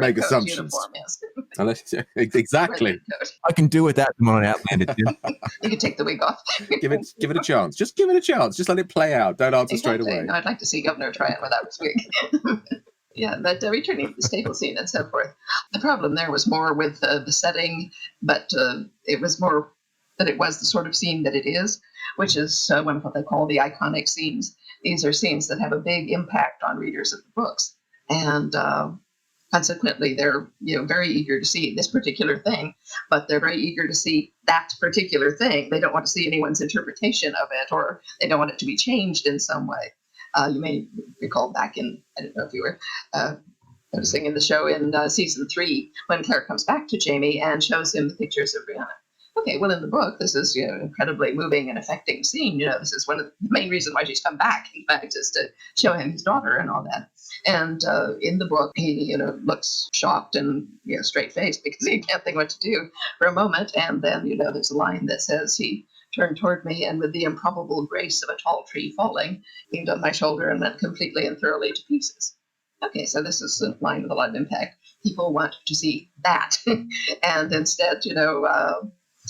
make assumptions. Uniform, yes. Exactly. I can do without them on Outlander, Tim. You can take the wig off. Give it a chance. Just give it a chance. Just let it play out. Don't answer straight away. No, I'd like to see Governor try it without his wig. Yeah, but returning to the stable scene and so forth, the problem there was more with the setting, but it was more that it was the sort of scene that it is, which is one of what they call the iconic scenes. These are scenes that have a big impact on readers of the books, and consequently, they're very eager to see this particular thing, but they're very eager to see that particular thing. They don't want to see anyone's interpretation of it, or they don't want it to be changed in some way. You may recall back in, I don't know if you were noticing in the show in season 3, when Claire comes back to Jamie and shows him the pictures of Brianna. Okay, well, in the book, this is an incredibly moving and affecting scene. This is one of the main reasons why she's come back, in fact, is to show him his daughter and all that. And in the book, he looks shocked and straight-faced because he can't think what to do for a moment. And then there's a line that says, he turned toward me and with the improbable grace of a tall tree falling, leaned on my shoulder and went completely and thoroughly to pieces. Okay, so this is a line with a lot of impact. People want to see that. And instead,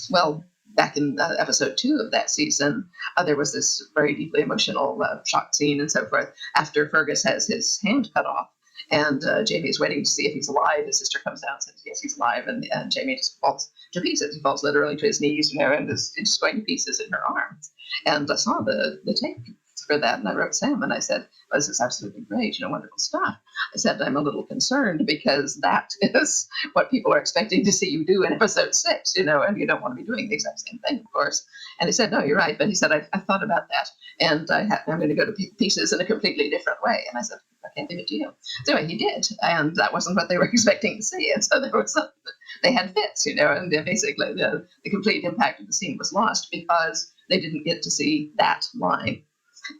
well, back in episode 2 of that season, there was this very deeply emotional shock scene and so forth after Fergus has his hand cut off. And Jamie is waiting to see if he's alive. His sister comes down and says, yes, he's alive. And Jamie just falls to pieces. He falls literally to his knees, and is just going to pieces in her arms. And I saw the tape for that, and I wrote Sam, and I said, well, this is absolutely great, wonderful stuff. I said, I'm a little concerned because that is what people are expecting to see you do in episode 6, and you don't want to be doing the exact same thing, of course. And he said, no, you're right. But he said, I've thought about that, and I'm going to go to pieces in a completely different way. And I said, I can't leave it to you. So anyway, he did, and that wasn't what they were expecting to see. And so there was something that they had fits, and basically the complete impact of the scene was lost because they didn't get to see that line.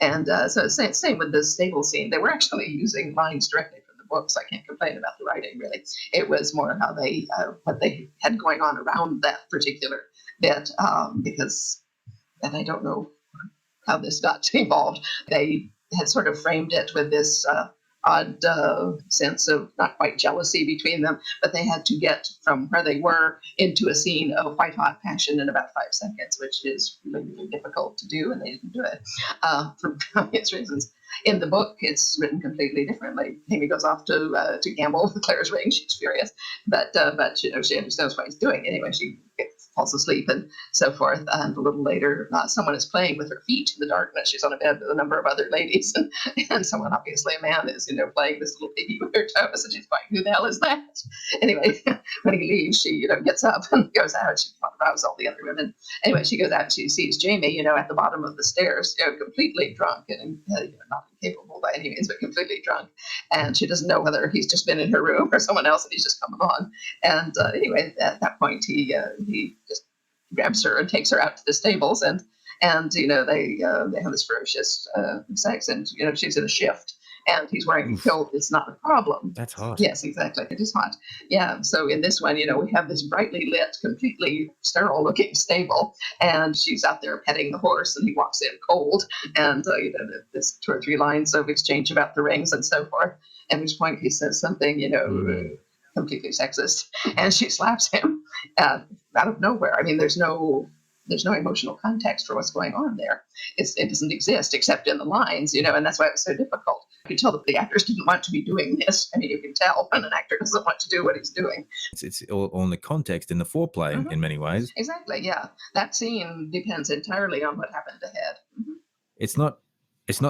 And so same with the stable scene. They were actually using lines directly from the books. I can't complain about the writing, really. It was more how they what they had going on around that particular bit, because, and I don't know how this got involved. They had sort of framed it with this odd sense of not quite jealousy between them, but they had to get from where they were into a scene of white-hot passion in about 5 seconds, which is really, really difficult to do, and they didn't do it for obvious reasons. In the book, it's written completely differently. Amy goes off to gamble with Claire's ring. She's furious, but she understands what he's doing. Anyway, she falls asleep and so forth. And a little later, someone is playing with her feet in the darkness. She's on a bed with a number of other ladies, and someone, obviously a man, is playing this little piggy with her toes, and she's going, "Who the hell is that?" Anyway, when he leaves, she gets up and goes out. She arouse all the other women. Anyway, she goes out and she sees Jamie, at the bottom of the stairs, completely drunk and not incapable by any means, but completely drunk. And she doesn't know whether he's just been in her room or someone else, and he's just come along. And anyway, at that point, he just grabs her and takes her out to the stables, and they have this ferocious sex, and she's in a shift, and he's wearing a coat, it's not a problem. That's hot. Yes, exactly. It is hot. Yeah. So in this one, we have this brightly lit, completely sterile looking stable, and she's out there petting the horse, and he walks in cold. And, there's 2 or 3 lines of exchange about the rings and so forth. At which point he says something, completely sexist, and she slaps him out of nowhere. I mean, there's no emotional context for what's going on there. It doesn't exist except in the lines, and that's why it was so difficult. You can tell that the actors didn't want to be doing this. I mean, you can tell when an actor doesn't want to do what he's doing. It's all in the context, in the foreplay, in many ways. Exactly, yeah. That scene depends entirely on what happened ahead. It's not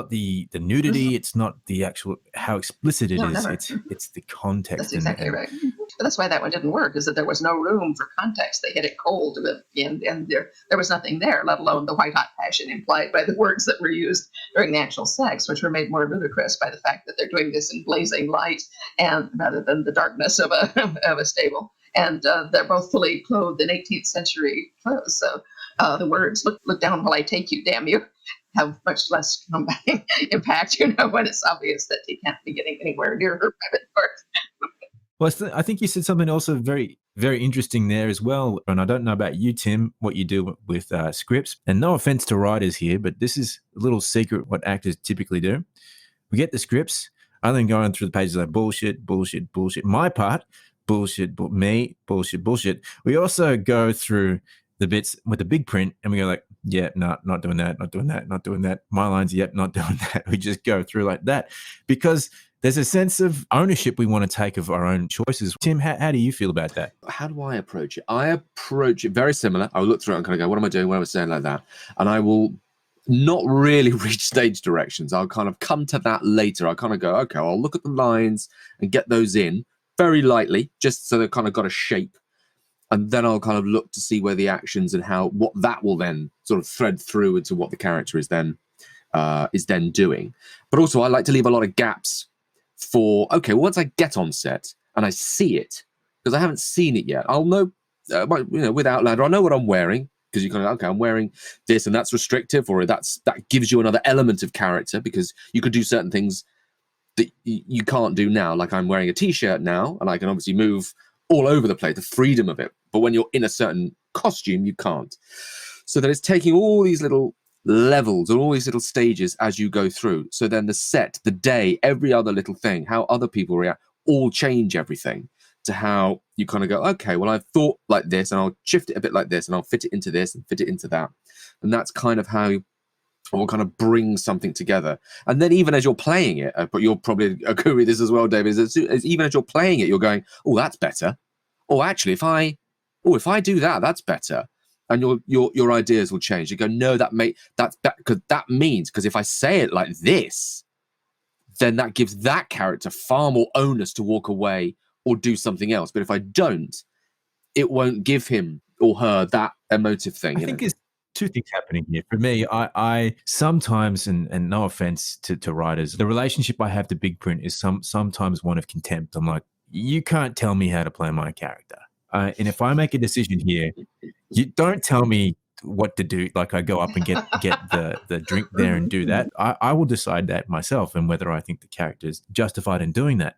the nudity. It's not the actual how explicit it is. Never. It's the context. That's exactly right. But that's why that one didn't work, is that there was no room for context. They hit it cold, and there was nothing there, let alone the white hot passion implied by the words that were used during the actual sex, which were made more ludicrous by the fact that they're doing this in blazing light and rather than the darkness of a stable. And they're both fully clothed in 18th century clothes. So the words "look down while I take you, damn you," have much less combating impact, when it's obvious that he can't be getting anywhere near her private parts. Well, I think you said something also very, very interesting there as well. And I don't know about you, Tim, what you do with scripts. And no offense to writers here, but this is a little secret what actors typically do. We get the scripts. I then going through the pages like bullshit, bullshit, bullshit. My part, bullshit, me, bullshit, bullshit. We also go through the bits with the big print and we go like, yeah, no, not doing that, not doing that, not doing that. My lines, yep, not doing that. We just go through like that because there's a sense of ownership we want to take of our own choices. Tim, how do you feel about that? How do I approach it? I approach it very similar. I'll look through it and kind of go, what am I doing? What am I saying like that? And I will not really reach stage directions. I'll kind of come to that later. I'll kind of go, okay, I'll look at the lines and get those in very lightly, just so they've kind of got a shape. And then I'll kind of look to see where the actions and what that will then sort of thread through into what the character is then doing. But also I like to leave a lot of gaps for, okay, once I get on set and I see it, because I haven't seen it yet, I'll know, with Outlander, I'll know what I'm wearing, because you kind of, okay, I'm wearing this and that's restrictive, or that gives you another element of character, because you could do certain things that you can't do now. Like I'm wearing a t-shirt now, and I can obviously move all over the place, the freedom of it. But when you're in a certain costume, you can't. So that it's taking all these little levels or all these little stages as you go through. So then the set, the day, every other little thing, how other people react, all change everything to how you kind of go, okay, well, I've thought like this and I'll shift it a bit like this and I'll fit it into this and fit it into that. And that's kind of how will kind of bring something together. And then even as you're playing it, but you'll probably agree with this as well, David, is even as you're playing it, you're going, oh, that's better. Oh, actually, if I do that, that's better. And your ideas will change. You go, no, that's because that means, because if I say it like this, then that gives that character far more onus to walk away or do something else. But if I don't, it won't give him or her that emotive thing. I think there's two things happening here. For me, I sometimes, and no offense to writers, the relationship I have to big print is sometimes one of contempt. I'm like, you can't tell me how to play my character. And if I make a decision here, you don't tell me what to do. Like I go up and get the drink there and do that. I will decide that myself, and whether I think the character is justified in doing that.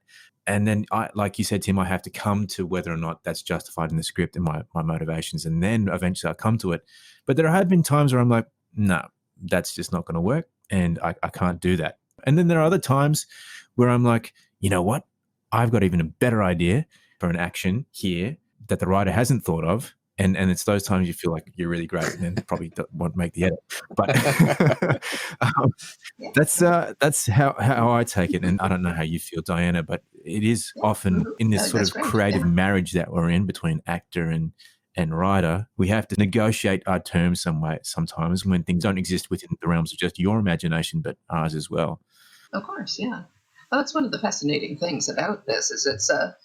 And then, like you said, Tim, I have to come to whether or not that's justified in the script and my motivations. And then eventually I'll come to it. But there have been times where I'm like, no, that's just not going to work. And I can't do that. And then there are other times where I'm like, you know what? I've got even a better idea for an action here that the writer hasn't thought of. And it's those times you feel like you're really great and then probably won't make the edit. But that's how I take it. And I don't know how you feel, Diana, but it is often in this sort of creative marriage that we're in between actor and writer, we have to negotiate our terms sometimes when things don't exist within the realms of just your imagination, but ours as well. Of course, yeah. Well, that's one of the fascinating things about this, is it's a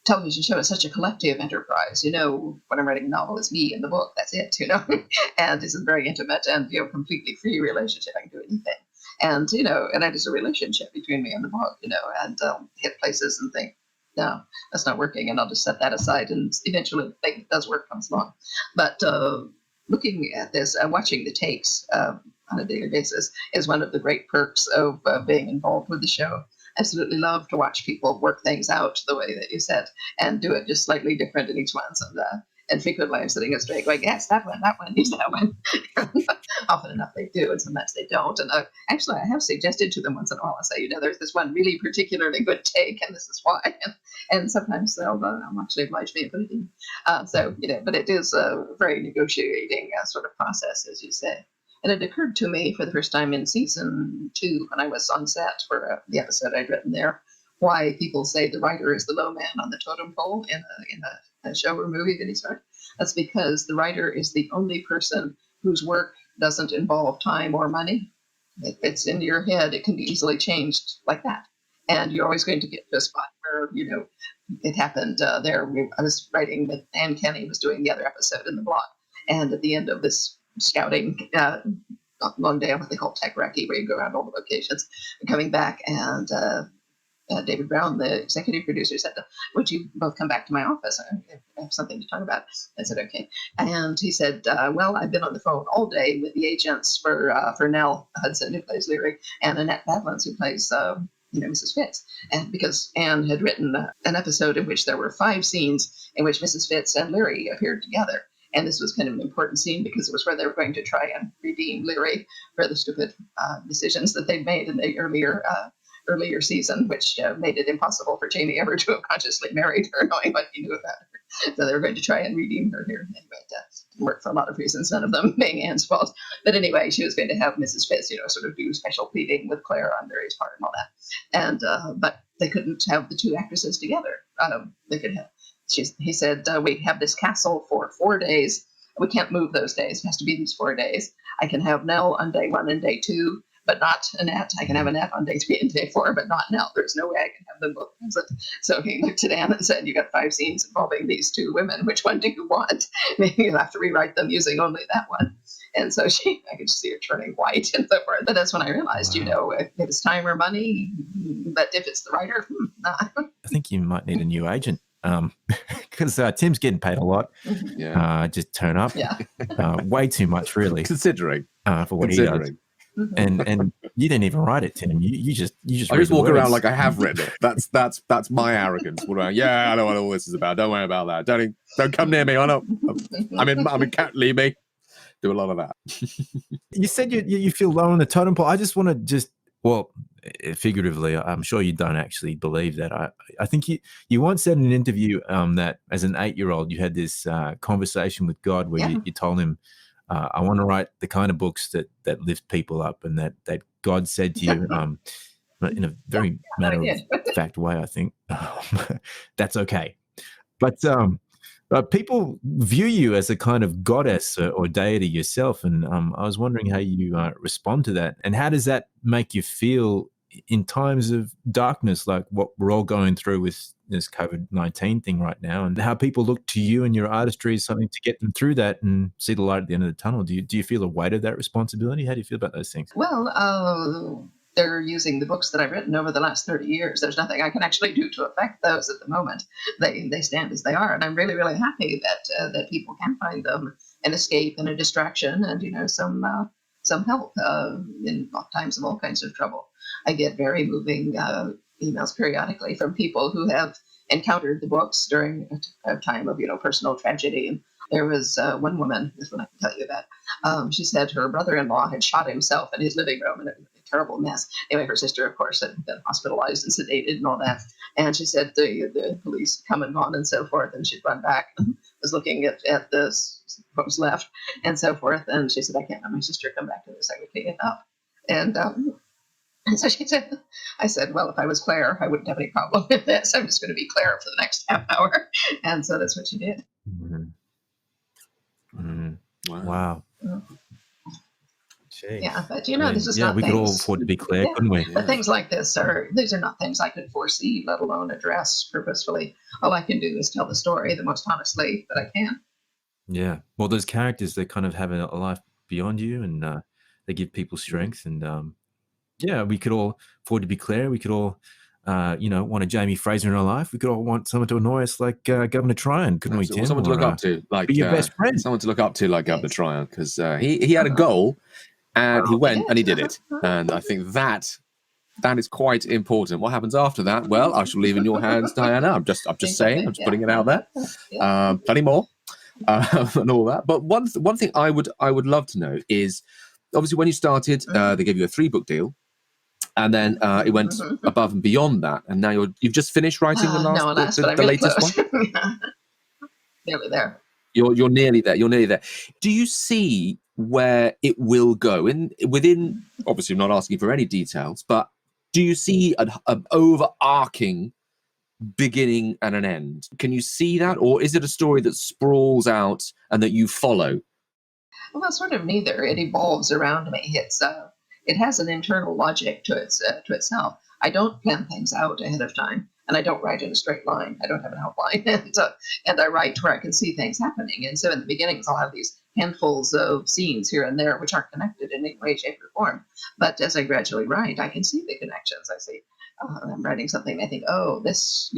television show is such a collective enterprise. When I'm writing a novel, it's me and the book. That's it, and it's a very intimate and, completely free relationship. I can do anything. And, and it is a relationship between me and the book, and hit places and think, no, that's not working. And I'll just set that aside. And eventually the thing that does work comes along. But looking at this and watching the takes on a daily basis is one of the great perks of being involved with the show. Absolutely love to watch people work things out the way that you said and do it just slightly different in each one. And frequently I'm sitting up straight going, yes, that one, use that one. Often enough they do, and sometimes they don't. And actually, I have suggested to them once in a while, I say, there's this one really particularly good take, and this is why. And sometimes they'll actually oblige me and put it in. But it is a very negotiating sort of process, as you say. And it occurred to me for the first time in season 2, when I was on set for the episode I'd written there, why people say the writer is the low man on the totem pole in a show or movie that he started. That's because the writer is the only person whose work doesn't involve time or money. If it's in your head, it can be easily changed like that. And you're always going to get to a spot where, it happened there. I was writing that Anne Kenny was doing the other episode in the blog. And at the end of this scouting long day on what they call tech recce, where you go around all the locations, coming back, and David Brown, the executive producer, said, would you both come back to my office? I have something to talk about. I said, okay. And he said, well, I've been on the phone all day with the agents for Nell Hudson, who plays Leary, and Annette Badlands, who plays Mrs. Fitz. And because Anne had written an episode in which there were 5 scenes in which Mrs. Fitz and Leary appeared together. And this was kind of an important scene because it was where they were going to try and redeem Leary for the stupid decisions that they'd made in the earlier season, which made it impossible for Jamie ever to have consciously married her, knowing what he knew about her. So they were going to try and redeem her here. Anyway, it didn't work for a lot of reasons, none of them being Anne's fault. But anyway, she was going to have Mrs. Fitz, sort of do special pleading with Claire on Mary's part and all that. And but they couldn't have the 2 actresses together. They could have. He said, we have this castle for 4 days. We can't move those days. It has to be these 4 days. I can have Nell on day 1 and day 2, but not Annette. I can have Annette on day 3 and day 4, but not Nell. There's no way I can have them both present. So he looked at Anne and said, you got 5 scenes involving these 2 women. Which one do you want? Maybe you'll have to rewrite them using only that one. And so I could see her turning white and so forth. But that's when I realized, if it's time or money, but if it's the writer, nah. I think you might need a new agent. Because Tim's getting paid a lot. Yeah. Just turn up. Yeah. Way too much, really. Considering. For what he does. And you didn't even write it, Tim. You just I just walk around like I have written it. That's my arrogance. Yeah, I know what all this is about. Don't worry about that. Don't come near me. I know. I'm in cat. Leave me. Do a lot of that. You said you feel low on the totem pole. I just want to figuratively, I'm sure you don't actually believe that. I think you once said in an interview that as an 8-year-old you had this conversation with God where you told him, I want to write the kind of books that lift people up, and that God said to you in a very matter-of-fact way, I think, that's okay. But people view you as a kind of goddess or deity yourself, and I was wondering how you respond to that, and how does that make you feel in times of darkness, like what we're all going through with this COVID-19 thing right now, and how people look to you and your artistry as something to get them through that and see the light at the end of the tunnel. Do you feel a weight of that responsibility? How do you feel about those things? Well, they're using the books that I've written over the last 30 years. There's nothing I can actually do to affect those at the moment. They stand as they are, and I'm really, really happy that people can find them an escape and a distraction, and some help in times of all kinds of trouble. I get very moving emails periodically from people who have encountered the books during a time of personal tragedy. And there was one woman, this one I can tell you about. She said her brother-in-law had shot himself in his living room, and it was a terrible mess. Anyway, her sister, of course, had been hospitalized and sedated and all that. And she said the police come and gone and so forth, and she'd run back and was looking at what was left and so forth. And she said, I can't let my sister come back to this. I would clean it up. And so I said, well, if I was Claire, I wouldn't have any problem with this. I'm just going to be Claire for the next half hour. And so that's what she did. Mm-hmm. Mm-hmm. Wow. Yeah, but this is not we things, could all afford to be Claire, couldn't we? But things like these are not things I could foresee, let alone address purposefully. All I can do is tell the story the most honestly that I can. Yeah. Well, those characters, they kind of have a life beyond you, and they give people strength. And we could all afford to be Claire. We could all, want a Jamie Fraser in our life. We could all want someone to annoy us like Governor Tryon, couldn't we, Tim? Someone to look up to, like be your best friend. Someone to look up to, like Governor Tryon, because he had a goal, And he went and he did it. And I think that is quite important. What happens after that? Well, I shall leave in your hands, Diana. I'm just saying. I'm just putting it out there. Plenty more and all that. But one thing I would love to know is, obviously, when you started, they gave you a 3-book deal, and then it went above and beyond that. And now you've just finished writing the latest one. Nearly there. You're nearly there. You're nearly there. Do you see where it will go? Within, obviously, I'm not asking for any details, but do you see an overarching beginning and an end? Can you see that, or is it a story that sprawls out and that you follow? Well, sort of neither. It evolves around me. It has an internal logic to itself. I don't plan things out ahead of time. And I don't write in a straight line. I don't have an outline. And I write where I can see things happening. And so in the beginnings, I'll have these handfuls of scenes here and there, which aren't connected in any way, shape, or form. But as I gradually write, I can see the connections. I see, I'm writing something, and I think, oh, this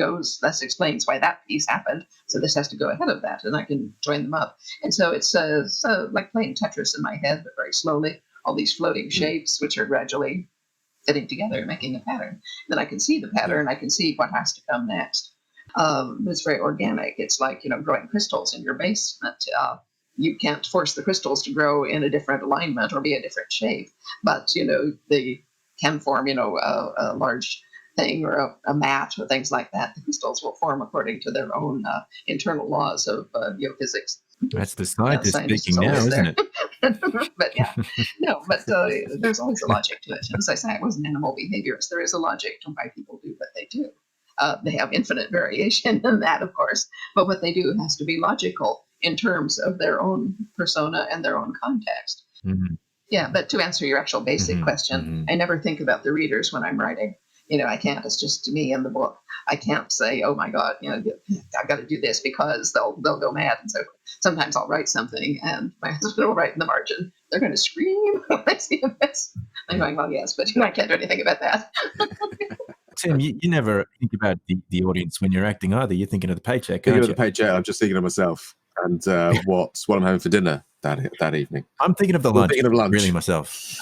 explains why that piece happened. So this has to go ahead of that, and I can join them up. And so it's like playing Tetris in my head, but very slowly. All these floating shapes, which are gradually fitting together, making a pattern. Then I can see the pattern. I can see what has to come next. It's very organic. It's like, growing crystals in your basement. You can't force the crystals to grow in a different alignment or be a different shape, but they can form a large thing or a mat or things like that. The crystals will form according to their own internal laws of geophysics. That's the scientist speaking now, isn't it? But there's always a logic to it. And as I say, I was an animal behaviorist. There is a logic to why people do what they do. They have infinite variation in that, of course, but what they do has to be logical in terms of their own persona and their own context. Mm-hmm. Yeah, but to answer your actual basic question, I never think about the readers when I'm writing. I can't. It's just me and the book. I can't say, oh my God, I've got to do this because they'll go mad. And so sometimes I'll write something and my husband will write in the margin, they're going to scream when they see this. I'm going, well, yes, but I can't do anything about that. Tim, you never think about the audience when you're acting either. You're thinking of the paycheck. Thinking of the paycheck. I'm just thinking of myself and what I'm having for dinner that evening. I'm thinking of the lunch. Thinking of lunch. Really myself.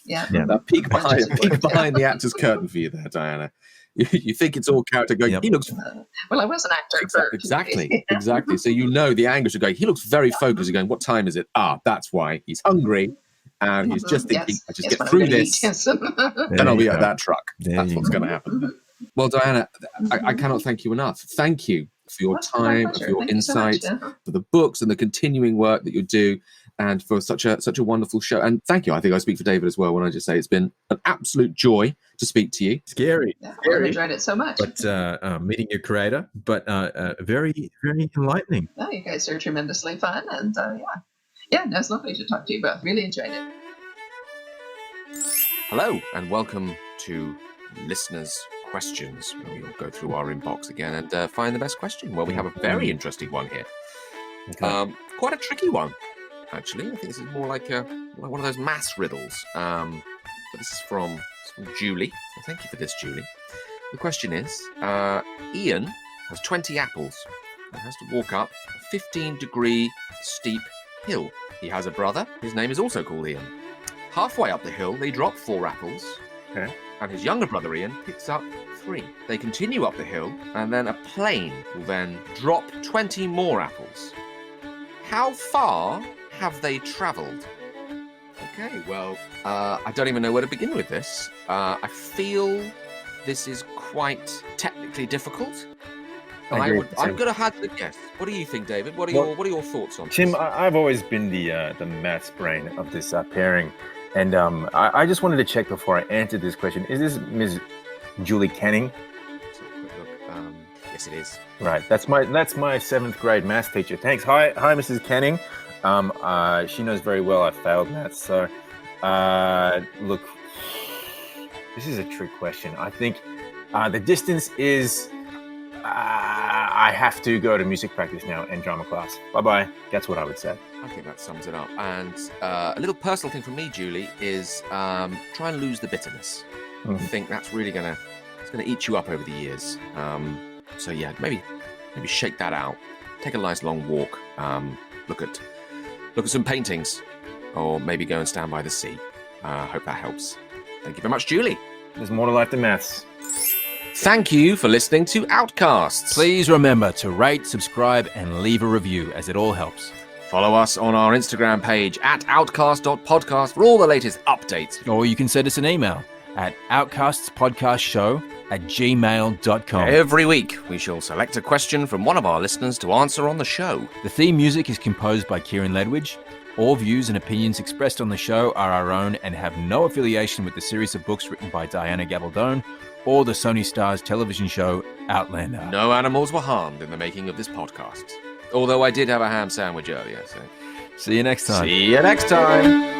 Yeah. That peek behind the actor's curtain for you there, Diana. You think it's all character going, he looks... Well, I was an actor. Exactly. So the anguish of going, he looks very focused. You're going, what time is it? That's why. He's hungry. And he's just thinking, I just get through this. Then I'll be at that truck. That's what's going to happen. Well, Diana, I cannot thank you enough. Thank you for your time, for your insight, for the books and the continuing work that you do, and for such a wonderful show. And thank you. I think I speak for David as well when I just say it's been an absolute joy to speak to you. Scary. I enjoyed it so much. But meeting your creator, but very, very enlightening. Oh, you guys are tremendously fun. And no, it's lovely to talk to you both. Really enjoyed it. Hello, and welcome to Listeners' Questions, where we'll go through our inbox again and find the best question. Well, we have a very interesting one here. Okay. Quite a tricky one, actually. I think this is more like one of those maths riddles. But this is from Julie. So thank you for this, Julie. The question is, Ian has 20 apples and has to walk up a 15-degree steep hill. He has a brother. His name is also called Ian. Halfway up the hill, they drop 4 apples. Okay. And his younger brother Ian picks up 3. They continue up the hill, and then a plane will then drop 20 more apples. How far have they travelled? Okay, well, I don't even know where to begin with this. I feel this is quite technically difficult. I'm going to hazard a guess. What do you think, David? What are your thoughts on this? Tim, I've always been the maths brain of this pairing. And I just wanted to check before I answered this question. Is this Ms. Julie Canning? Let's have a quick look. Yes, it is. Right. That's my 7th grade maths teacher. Thanks. Hi, Mrs. Canning. She knows very well I failed maths. So, look, this is a trick question. I think the distance is... I have to go to music practice now and drama class. Bye-bye. That's what I would say. I think that sums it up. And a little personal thing from me, Julie, is try and lose the bitterness. I think that's really gonna eat you up over the years. So yeah, maybe shake that out. Take a nice long walk. Look at some paintings, or maybe go and stand by the sea. Hope that helps. Thank you very much, Julie. There's more to life than maths. Thank you for listening to Outcasts. Please remember to rate, subscribe, and leave a review, as it all helps. Follow us on our Instagram page at outcast.podcast for all the latest updates. Or you can send us an email at outcastspodcastshow@gmail.com. Every week, we shall select a question from one of our listeners to answer on the show. The theme music is composed by Kieran Ledwidge. All views and opinions expressed on the show are our own and have no affiliation with the series of books written by Diana Gabaldon or the Sony Stars television show Outlander. No animals were harmed in the making of this podcast. Although I did have a ham sandwich earlier, so... See you next time. See you next time.